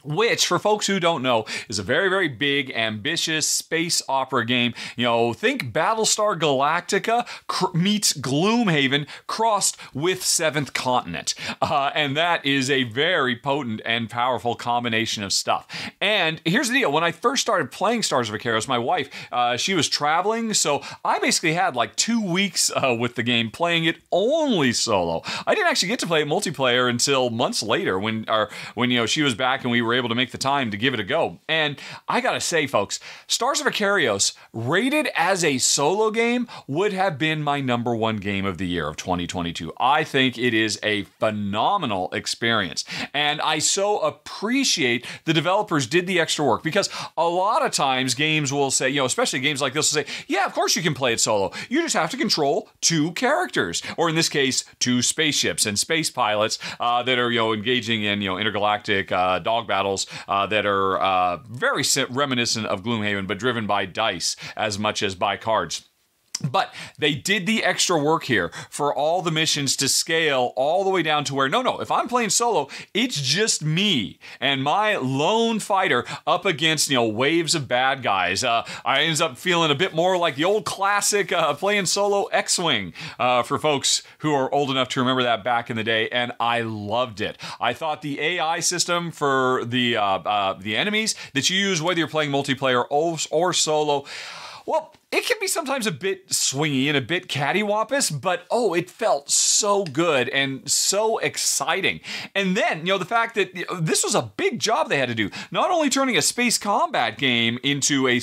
which, for folks who don't know, is a very, very big, ambitious space opera game. Think Battlestar Galactica meets Gloomhaven crossed with Seventh Continent. And that is a very potent and powerful combination of stuff. And here's the deal. When I first started playing Stars of Akarios, my wife, she was traveling, so I basically had 2 weeks with the game playing it only solo. I didn't actually get to play it multiplayer until months later when she was back and we were able to make the time to give it a go. And I gotta say, folks, Stars of Akarios, rated as a solo game, would have been my number 1 game of the year of 2022. I think it is a phenomenal experience. And I so appreciate the developers did the extra work, because a lot of times games will say, especially games like this will say, yeah, of course you can play it solo. You just have to control 2 characters, or in this case, 2 spaceships and space pilots that are, engaging in, intergalactic dog battles that are very reminiscent of Gloomhaven, but driven by dice as much as by cards. But they did the extra work here for all the missions to scale all the way down to where, no, if I'm playing solo, it's just me and my lone fighter up against, waves of bad guys. I ends up feeling a bit more like the old classic playing solo X-Wing for folks who are old enough to remember that back in the day, and I loved it. I thought the AI system for the enemies that you use, whether you're playing multiplayer or solo, well, it can be sometimes a bit swingy and a bit cattywampus, but it felt so good and so exciting. And then, the fact that this was a big job they had to do, not only turning a space combat game into a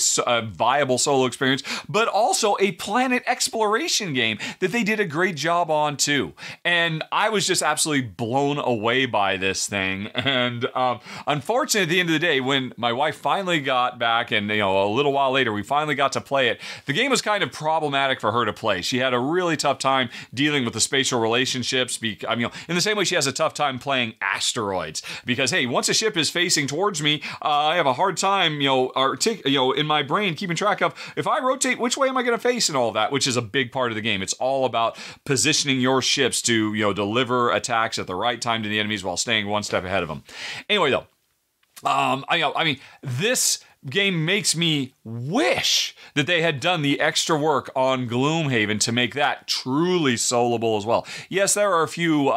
viable solo experience, but also a planet exploration game that they did a great job on too. And I was just absolutely blown away by this thing. And unfortunately, at the end of the day, when my wife finally got back and, a little while later, we finally got to play it, the game was kind of problematic for her to play. She had a really tough time dealing with the spatial relationships. In the same way she has a tough time playing asteroids. Because, hey, once a ship is facing towards me, I have a hard time, in my brain keeping track of, if I rotate, which way am I going to face and all of that, which is a big part of the game. It's all about positioning your ships to, deliver attacks at the right time to the enemies while staying one step ahead of them. Anyway, though, this game makes me wish that they had done the extra work on Gloomhaven to make that truly soloable as well. Yes, there are a few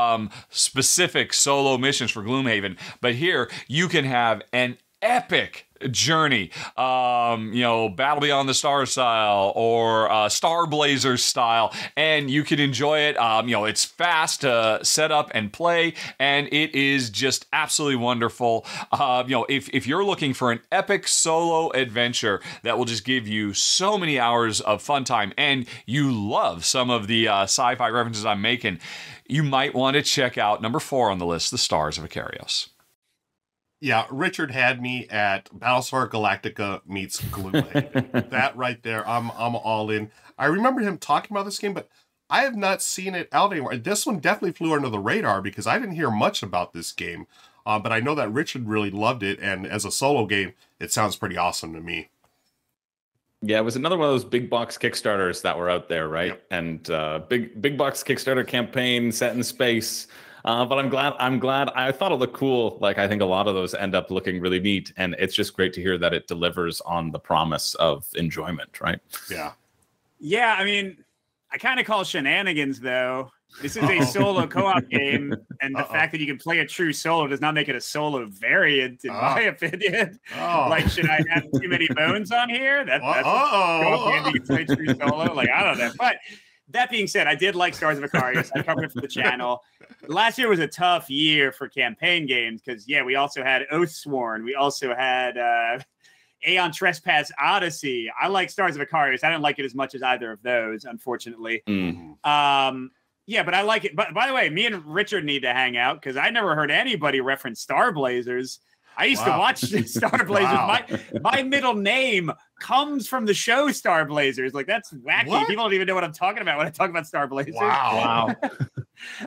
specific solo missions for Gloomhaven, but here you can have an epic journey, Battle Beyond the Stars style or Star Blazers style, and you can enjoy it. It's fast to set up and play, and it is just absolutely wonderful. If you're looking for an epic solo adventure that will just give you so many hours of fun time, and you love some of the sci-fi references I'm making, you might want to check out number 4 on the list, The Stars of Akarios. Yeah, Richard had me at Battlestar Galactica meets Gloomhaven. That right there, I'm all in. I remember him talking about this game, but I have not seen it out anywhere. This one definitely flew under the radar because I didn't hear much about this game. But I know that Richard really loved it, and as a solo game, it sounds pretty awesome to me. Yeah, it was another one of those big box Kickstarters that were out there, right? Yep. And big box Kickstarter campaign set in space. But I'm glad. I thought it looked cool. Like, I think a lot of those end up looking really neat. And it's just great to hear that it delivers on the promise of enjoyment, right? Yeah. Yeah, I kind of call shenanigans, though. This is a solo co-op game, and the fact that you can play a true solo does not make it a solo variant, in my opinion. Like, should I have too many bones on here? That's a co-op game you can play true solo? Like, I don't know. But that being said, I did like Stars of Akarios. I covered it for the channel. Last year was a tough year for campaign games because, we also had Oathsworn. We also had Aeon Trespass Odyssey. I like Stars of Akarios. I didn't like it as much as either of those, unfortunately. Mm-hmm. But I like it. But by the way, me and Richard need to hang out because I never heard anybody reference Star Blazers. I used to watch Star Blazers. Wow. My middle name comes from the show Star Blazers. Like, that's wacky. What? People don't even know what I'm talking about when I talk about Star Blazers. Wow.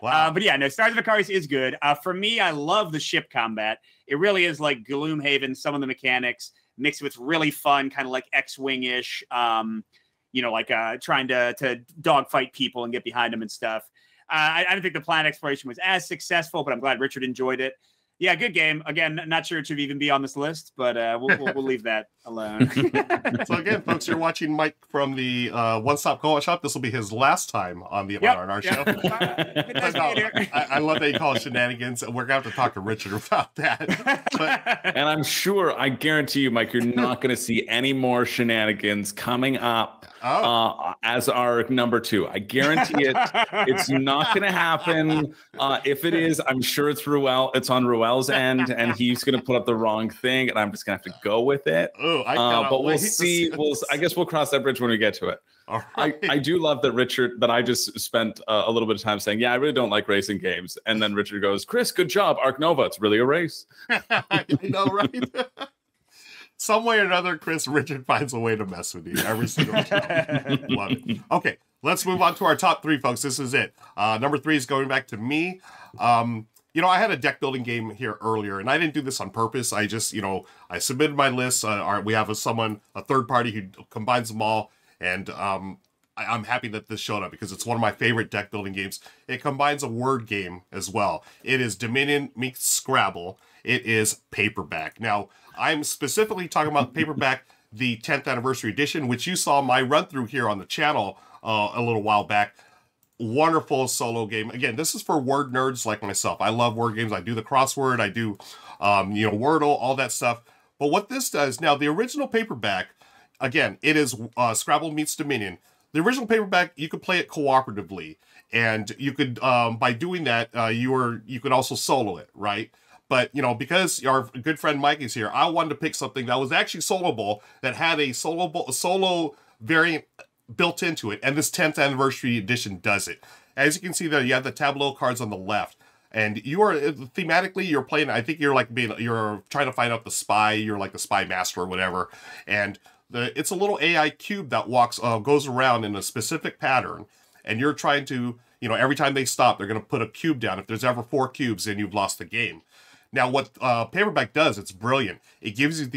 But yeah, no, Stars of Akarios is good. For me, I love the ship combat. It really is like Gloomhaven, some of the mechanics mixed with really fun, kind of like X-Wing-ish, trying to dogfight people and get behind them and stuff. I don't think the planet exploration was as successful, but I'm glad Richard enjoyed it. Yeah, good game. Again, not sure it should even be on this list, but we'll leave that alone. So again, folks, you're watching Mike from the One Stop Co-op Shop. This will be his last time on the R&R show. I love that you call it shenanigans. We're going to have to talk to Richard about that. And I'm sure, I guarantee you, Mike, you're not going to see any more shenanigans coming up as our number 2. I guarantee it. It's not going to happen. If it is, I'm sure it's Ruel. It's on Ruel's end, and he's going to put up the wrong thing, and I'm just going to have to go with it. But we'll see. I guess we'll cross that bridge when we get to it. All right. I do love that Richard, that I just spent a little bit of time saying, I really don't like racing games. And then Richard goes, Chris, good job. Ark Nova, it's really a race. I know, right? Some way or another, Richard finds a way to mess with you every single time. Love it. Okay, let's move on to our top 3, folks. This is it. Number 3 is going back to me. I had a deck building game here earlier, and I didn't do this on purpose. I just, I submitted my list. We have a third party who combines them all. And I'm happy that this showed up because it's one of my favorite deck building games. It combines a word game as well. It is Dominion meets Scrabble. It is Paperback. Now, I'm specifically talking about Paperback, the 10th anniversary edition, which you saw my run through here on the channel a little while back. Wonderful solo game. Again, this is for word nerds like myself. I love word games. I do the crossword. I do, Wordle, all that stuff. But what this does now, the original Paperback, again, it is Scrabble meets Dominion. The original Paperback, you could play it cooperatively, and you could, by doing that, you could also solo it, right? But, because our good friend Mike is here, I wanted to pick something that was actually soloable, that had a solo variant built into it, and this 10th anniversary edition does it. As you can see there, you have the tableau cards on the left, and you are thematically you're playing. I think you're trying to find out the spy. You're like the spy master or whatever, and it's a little AI cube that goes around in a specific pattern, and you're trying to every time they stop, they're going to put a cube down. If there's ever 4 cubes, then you've lost the game. Now, what Paperback does, it's brilliant. It gives you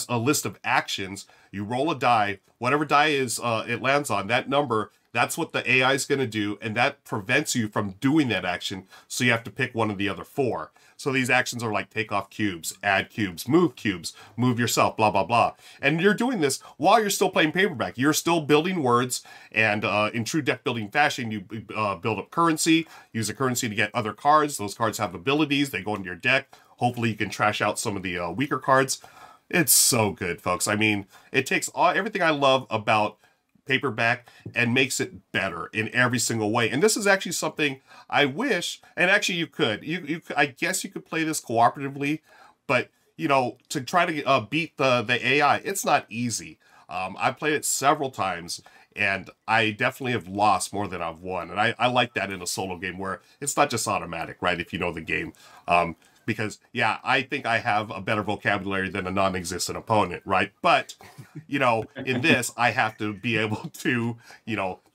a list of actions. You roll a die. Whatever die it lands on, that number, that's what the AI is going to do, and that prevents you from doing that action, so you have to pick one of the other 4. So these actions are like take off cubes, add cubes, move yourself, blah, blah, blah. And you're doing this while you're still playing Paperback. You're still building words, and in true deck building fashion, you build up currency, use the currency to get other cards. Those cards have abilities. They go into your deck. Hopefully you can trash out some of the weaker cards. It's so good, folks. I mean, it takes everything I love about Paperback and makes it better in every single way. And this is actually something I wish, and actually you could. I guess you could play this cooperatively, but, to try to beat the AI, it's not easy. I've played it several times, and I definitely have lost more than I've won. And I like that in a solo game where it's not just automatic, right, if you know the game. Because, yeah, I think I have a better vocabulary than a non-existent opponent, right? But, in this, I have to be able to,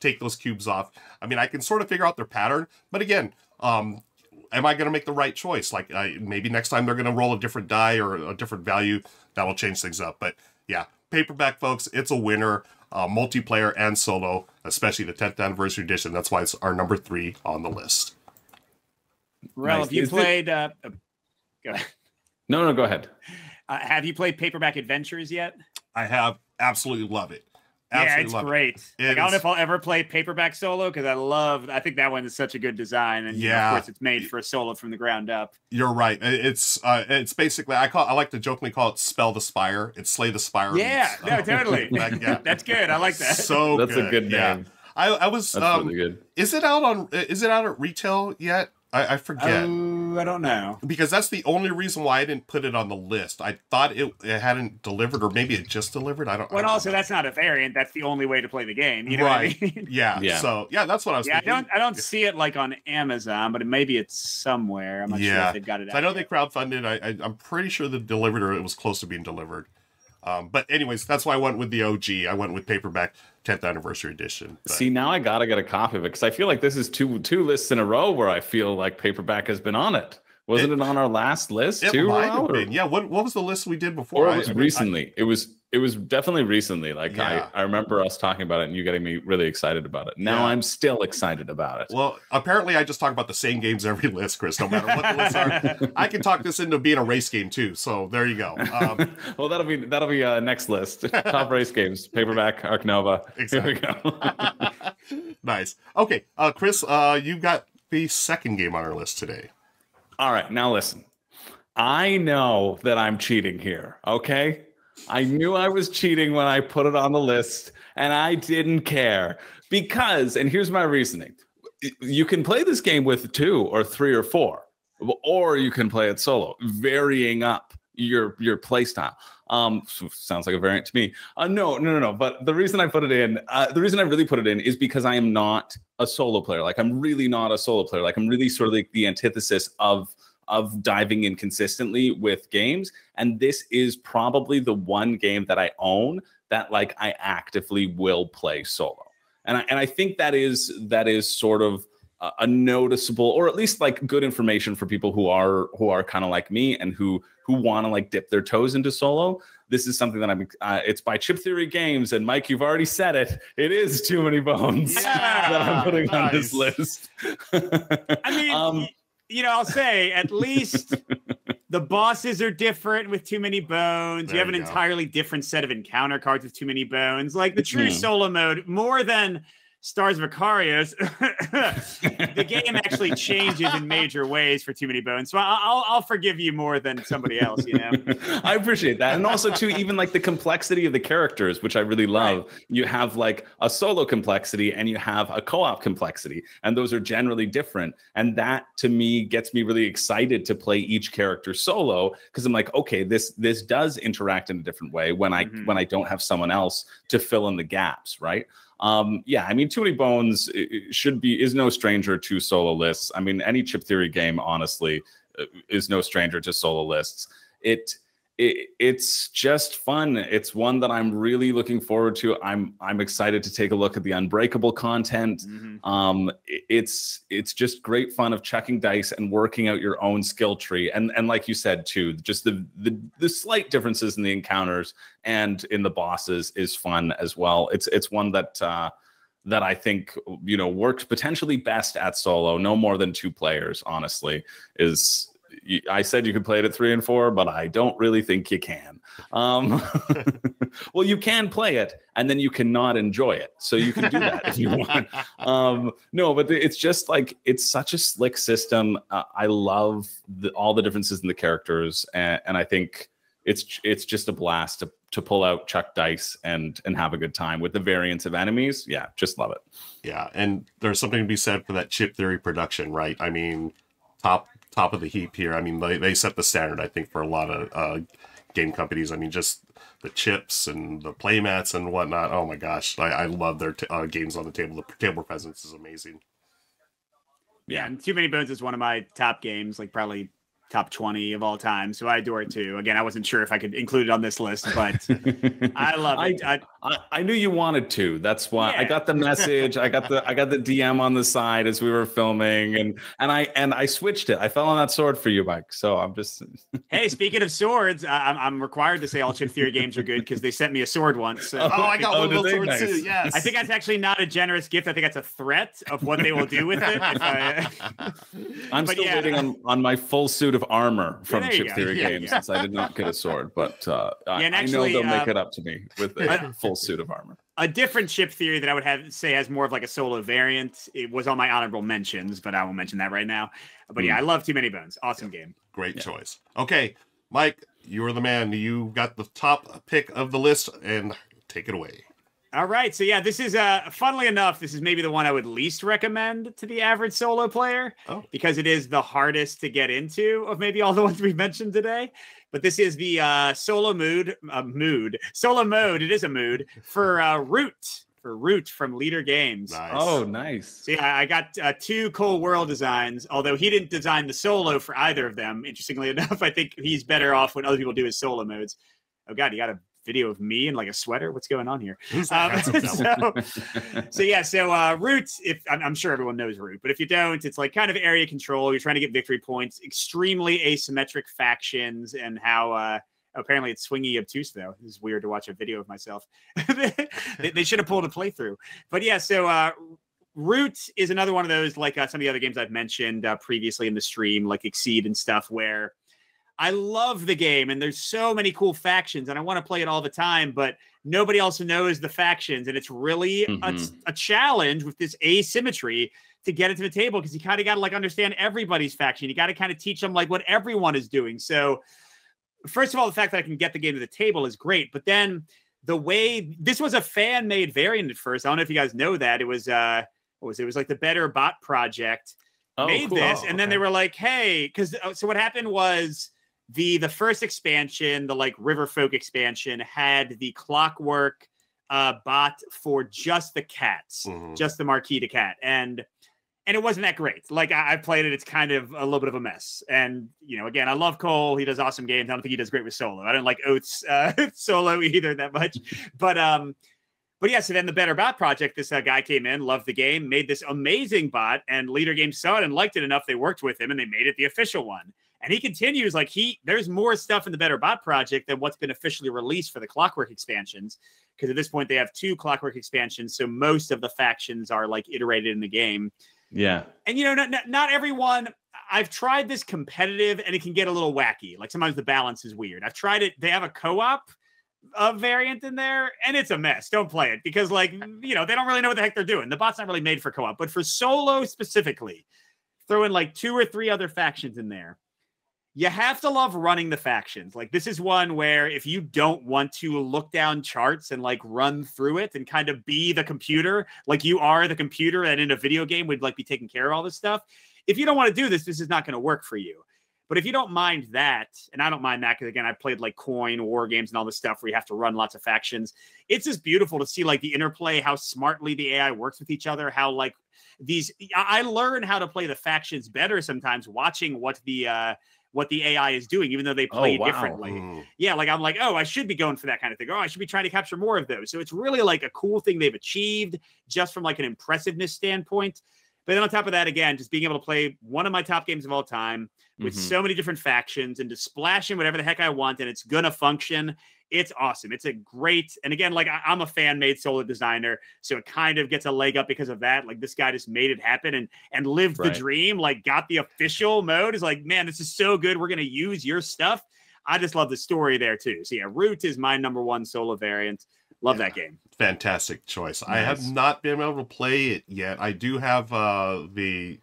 take those cubes off. I mean, I can sort of figure out their pattern. But again, am I going to make the right choice? Like, maybe next time they're going to roll a different die or a different value. That'll change things up. But, yeah, Paperback, folks, it's a winner. Multiplayer and solo, especially the 10th anniversary edition. That's why it's our number 3 on the list. Well, Nice. have you played... Go ahead. No, go ahead. Have you played Paperback Adventures yet? I have. Absolutely love it. Absolutely it's great. I don't know if I'll ever play Paperback solo because I think that one is such a good design, and of course it's made for a solo from the ground up. You're right. It's basically I like to jokingly call it Spell the Spire. It's Slay the Spire. Yeah, totally. That's good. I like that. So that's a good name. Yeah. I was that's really good. Is it out at retail yet? I forget. I don't know. Because that's the only reason why I didn't put it on the list. I thought it hadn't delivered, or maybe it just delivered. I don't know. Also, that's not a variant. That's the only way to play the game. You know right. what I mean? Yeah. So, that's what I was thinking. I don't see it like on Amazon, but maybe it's somewhere. I'm not sure if they've got it out. I know they crowdfunded. I'm pretty sure they delivered, or it was close to being delivered. But anyways, that's why I went with the OG. I went with Paperback 10th anniversary edition. But. See, now I gotta get a copy of it because I feel like this is two lists in a row where I feel like Paperback has been on it. Wasn't it on our last list too? It might have been. Yeah. What was the list we did before? Or it was recently. It was definitely recently. Like I remember us talking about it and you getting me really excited about it. Now I'm still excited about it. Well, apparently I just talk about the same games every list, Chris, no matter what the lists are. I can talk this into being a race game too. So there you go. Well, that'll be next list. Top race games, Paperback, Ark Nova. Exactly. Here we go. Nice. Okay. Chris, you got the second game on our list today. All right. Now listen, I know that I'm cheating here. Okay. I knew I was cheating when I put it on the list, and I didn't care because, and here's my reasoning. You can play this game with 2 or 3 or 4, or you can play it solo, varying up your play style. Sounds like a variant to me. No. But the reason I put it in, the reason I really put it in is because I am not a solo player. Like I'm really not a solo player. Like I'm really sort of like the antithesis of diving in consistently with games. And this is probably the one game that I own that like I actively will play solo. And I think that is sort of a noticeable, or at least like good information for people who are kind of like me and who want to like dip their toes into solo. this is something that it's by Chip Theory Games, and Mike, you've already said it. It is Too Many Bones that I'm putting on this list. I mean, I'll say at least the bosses are different with Too Many Bones. You have an entirely different set of encounter cards with Too Many Bones. Like the true solo mode, more than Stars of Akarios, the game actually changes in major ways for Too Many Bones. So I'll forgive you more than somebody else, I appreciate that. And also, too, even like the complexity of the characters, which I really love. Right. You have like a solo complexity and you have a co-op complexity. And those are generally different. And that, to me, gets me really excited to play each character solo, because I'm like, okay, this does interact in a different way when I don't have someone else to fill in the gaps, right? I mean, Too Many Bones is no stranger to solo lists. I mean, any Chip Theory game, honestly, is no stranger to solo lists. It's just fun. It's one that I'm really looking forward to. I'm excited to take a look at the Unbreakable content. It's just great fun of checking dice and working out your own skill tree. And like you said too, just the slight differences in the encounters and in the bosses is fun as well. It's one that I think works potentially best at solo. No more than 2 players, honestly, I said you could play it at 3 and 4, but I don't really think you can. Well, you can play it, and then you cannot enjoy it. So you can do that if you want. No, but it's just like, it's such a slick system. I love all the differences in the characters, and I think it's just a blast to pull out, chuck dice, and have a good time with the variants of enemies. Yeah, just love it. Yeah, and there's something to be said for that Chip Theory production, right? I mean, top of the heap here. I mean, they set the standard, I think, for a lot of game companies. I mean, just the chips and the playmats and whatnot. Oh my gosh, I love their games on the table. The table presence is amazing. Yeah, and Too Many Bones is one of my top games, like probably top 20 of all time. So I adore it too. Again, I wasn't sure if I could include it on this list, but I love it. I knew you wanted to. That's why I got the message. I got the DM on the side as we were filming, and I switched it. I fell on that sword for you, Mike. So I'm just Hey, speaking of swords, I'm required to say all Chip Theory games are good because they sent me a sword once. So. I got one of those swords too. Yes. I think that's actually not a generous gift. I think that's a threat of what they will do with it. I'm still waiting on my full suit of armor from Chip Theory Games since I did not get a sword, but I know they'll make it up to me with a full suit of armor. A different Chip Theory that I would say has more of like a solo variant. It was on my honorable mentions, but I won't mention that right now. But I love Too Many Bones. Awesome game. Great choice. Okay, Mike, you are the man. You got the top pick of the list, and take it away. All right. So this is funnily enough, this is maybe the one I would least recommend to the average solo player because it is the hardest to get into of maybe all the ones we've mentioned today. But this is the solo solo mode. It is a mood for Root from Leader Games. Nice. Oh, nice. So I got 2 Cole World designs, although he didn't design the solo for either of them. Interestingly enough, I think he's better off when other people do his solo modes. Oh God, you got a video of me in like a sweater. What's going on here? So Root, if I'm sure everyone knows Root, but if you don't, it's like kind of area control. You're trying to get victory points, extremely asymmetric factions, and how apparently it's swingy obtuse though. It's weird to watch a video of myself. They should have pulled a playthrough. But Root is another one of those, like some of the other games I've mentioned previously in the stream, like Exceed and stuff, where I love the game and there's so many cool factions and I want to play it all the time, but nobody else knows the factions. And it's really a challenge with this asymmetry to get it to the table because you kind of got to like understand everybody's faction. You got to kind of teach them like what everyone is doing. So first of all, the fact that I can get the game to the table is great, but then the way this was a fan made variant at first. I don't know if you guys know that it was, it was like the Better Bot Project made this. And then they were like, hey, because so what happened was, the first expansion, the like Riverfolk expansion, had the Clockwork bot for just the cats, just the Marquita cat, and it wasn't that great. Like I played it, it's kind of a little bit of a mess. And again, I love Cole; he does awesome games. I don't think he does great with solo. I don't like Oates solo either that much, but yeah. So then the Better Bot Project, this guy came in, loved the game, made this amazing bot, and Leader Games saw it and liked it enough. They worked with him and they made it the official one. And he continues, like, there's more stuff in the Better Bot project than what's been officially released for the Clockwork expansions. Because at this point, they have 2 Clockwork expansions. So most of the factions are, like, iterated in the game. Yeah. And, you know, not everyone... I've tried this competitive, and it can get a little wacky. Like, sometimes the balance is weird. I've tried it. They have a co-op variant in there, and it's a mess. Don't play it. Because, like, you know, they don't really know what the heck they're doing. The bot's not really made for co-op. But for solo specifically, throw in, like, 2 or 3 other factions in there. You have to love running the factions. Like, this is one where if you don't want to look down charts and, like, run through it and kind of be the computer, like you are the computer and in a video game would, like, be taking care of all this stuff. If you don't want to do this, this is not going to work for you. But if you don't mind that, and I don't mind that because, again, I played, like, coin war games and all this stuff where you have to run lots of factions. It's just beautiful to see, like, the interplay, how smartly the AI works with each other, how, like, I learn how to play the factions better sometimes watching what the AI is doing, even though they play differently. Yeah, like, I'm like, oh, I should be going for that kind of thing. Oh, I should be trying to capture more of those. So it's really, like, a cool thing they've achieved just from, like, an impressiveness standpoint. But then on top of that, again, just being able to play one of my top games of all time with so many different factions and to splash in whatever the heck I want, and it's going to function. It's awesome. It's a great, and again, like, I'm a fan-made solo designer, so it kind of gets a leg up because of that. Like, this guy just made it happen and lived the dream, like, got the official mode. Is like, man, this is so good. We're going to use your stuff. I just love the story there, too. So, yeah, Root is my #1 solo variant. Love that game. Fantastic choice. Nice. I have not been able to play it yet. I do have the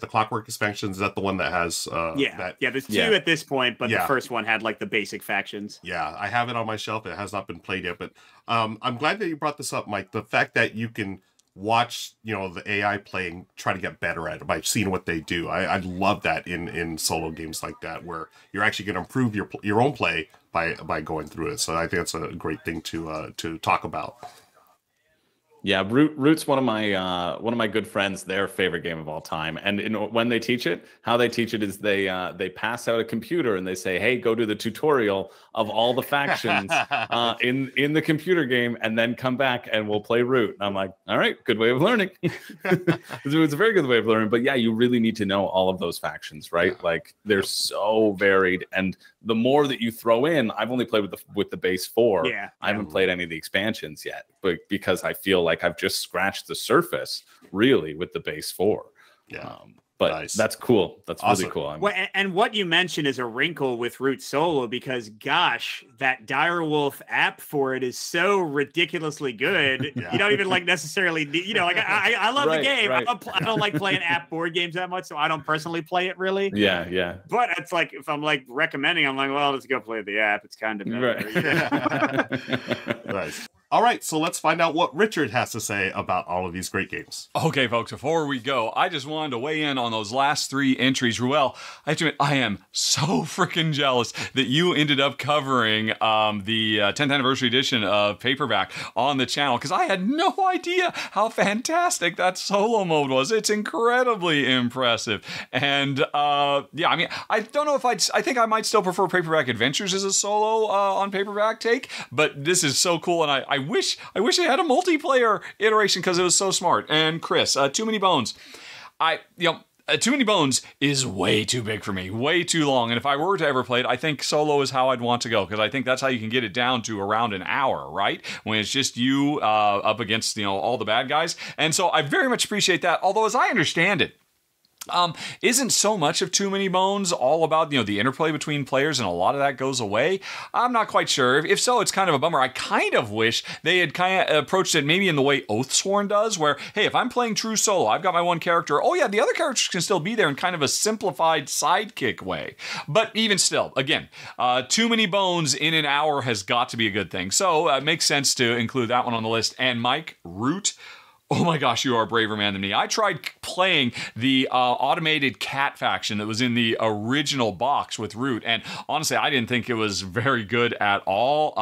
Clockwork expansions? Is that the one that has there's 2 at this point, but the first one had, like, the basic factions. Yeah, I have it on my shelf. It has not been played yet, but I'm glad that you brought this up, Mike. The fact that you can watch, you know, the AI playing, try to get better at it by seeing what they do. I love that in solo games like that, where you're actually going to improve your own play by going through it. So I think that's a great thing to talk about. Yeah, Root's one of my good friends, their favorite game of all time. And when they teach it, how they teach it is they pass out a computer and they say, "Hey, go do the tutorial of all the factions in the computer game, and then come back and we'll play Root." And I'm like, "All right, good way of learning." It's a very good way of learning. But yeah, you really need to know all of those factions, right? Yeah. Like, they're so varied, and the more that you throw in, I've only played with the base 4. Yeah, I haven't played any of the expansions yet, but because I feel like I've just scratched the surface really with the base 4. Yeah. But nice. That's cool. That's awesome. Really cool. Well, and what you mentioned is a wrinkle with Root Solo, because gosh, that Direwolf app for it is so ridiculously good. You don't even like necessarily, you know, like I love the game. Right. I don't like playing app board games that much, so I don't personally play it really. Yeah. But it's like, if I'm like recommending, I'm like, well, let's go play the app. It's kind of better. Right. Nice. All right, so let's find out what Richard has to say about all of these great games. Okay, folks, before we go, I just wanted to weigh in on those last 3 entries. Ruel, I have to admit, I am so freaking jealous that you ended up covering the 10th anniversary edition of Paperback on the channel, because I had no idea how fantastic that solo mode was. It's incredibly impressive. And yeah, I mean, I don't know if I think I might still prefer Paperback Adventures as a solo on Paperback take, but this is so cool, and I wish they had a multiplayer iteration because it was so smart. And Chris, Too Many Bones. Too Many Bones is way too big for me, way too long. And if I were to ever play it, I think solo is how I'd want to go, because I think that's how you can get it down to around an hour, right? When it's just you up against, you know, all the bad guys. And so I very much appreciate that. Although, as I understand it, isn't so much of Too Many Bones all about, you know, the interplay between players, and a lot of that goes away? I'm not quite sure. If so, it's kind of a bummer. I kind of wish they had kind of approached it maybe in the way Oathsworn does, where, hey, if I'm playing true solo, I've got my one character. Oh yeah, the other characters can still be there in kind of a simplified sidekick way. But even still, again, Too Many Bones in an hour has got to be a good thing. So it makes sense to include that one on the list. And Mike, Root. Oh my gosh, you are a braver man than me. I tried playing the automated cat faction that was in the original box with Root, and honestly, I didn't think it was very good at all.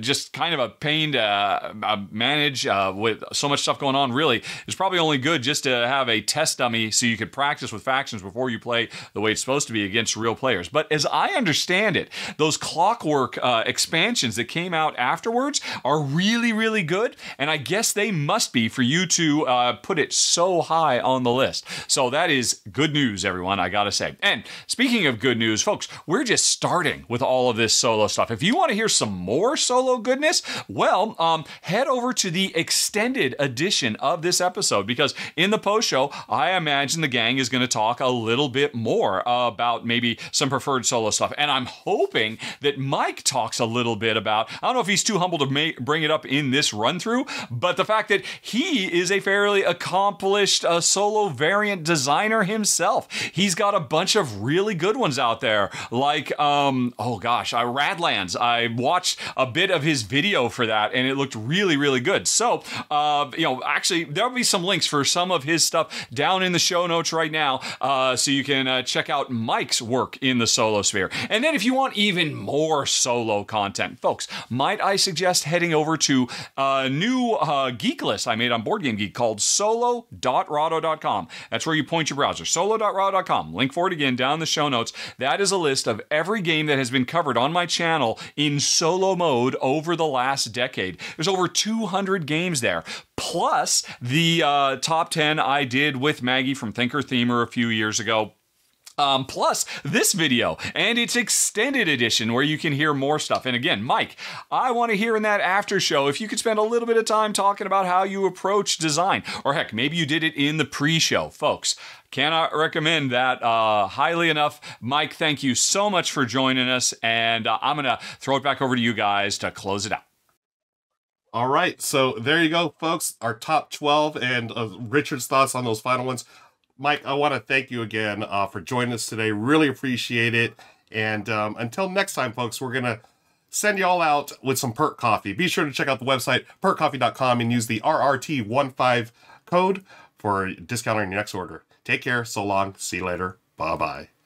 Just kind of a pain to manage with so much stuff going on. Really, it's probably only good just to have a test dummy so you could practice with factions before you play the way it's supposed to be against real players. But as I understand it, those Clockwork expansions that came out afterwards are really, really good, and I guess they must be crispy for you to put it so high on the list. So that is good news, everyone, I gotta say. And speaking of good news, folks, we're just starting with all of this solo stuff. If you want to hear some more solo goodness, well, head over to the extended edition of this episode, because in the post show, I imagine the gang is going to talk a little bit more about maybe some preferred solo stuff. And I'm hoping that Mike talks a little bit about, I don't know if he's too humble to bring it up in this run through, but the fact that he is a fairly accomplished solo variant designer himself. He's got a bunch of really good ones out there, like, Radlands. I watched a bit of his video for that, and it looked really, really good. So, actually, there'll be some links for some of his stuff down in the show notes right now, so you can check out Mike's work in the solo sphere. And then if you want even more solo content, folks, might I suggest heading over to a new geek list I made on Board Game Geek called solo.rahdo.com. That's where you point your browser, solo.rahdo.com. Link for it again down in the show notes. That is a list of every game that has been covered on my channel in solo mode over the last decade. There's over 200 games there, plus the top 10 I did with Maggie from Thinker Themer a few years ago. Plus this video and its extended edition where you can hear more stuff. And again, Mike, I want to hear in that after show if you could spend a little bit of time talking about how you approach design, or heck, maybe you did it in the pre-show. Folks, cannot recommend that highly enough. Mike, thank you so much for joining us, and I'm going to throw it back over to you guys to close it out. All right, so there you go, folks. Our top 12 and Richard's thoughts on those final ones. Mike, I want to thank you again for joining us today. Really appreciate it. And until next time, folks, we're going to send you all out with some Perk Coffee. Be sure to check out the website, perkcoffee.com, and use the RRT15 code for a discount on your next order. Take care. So long. See you later. Bye-bye.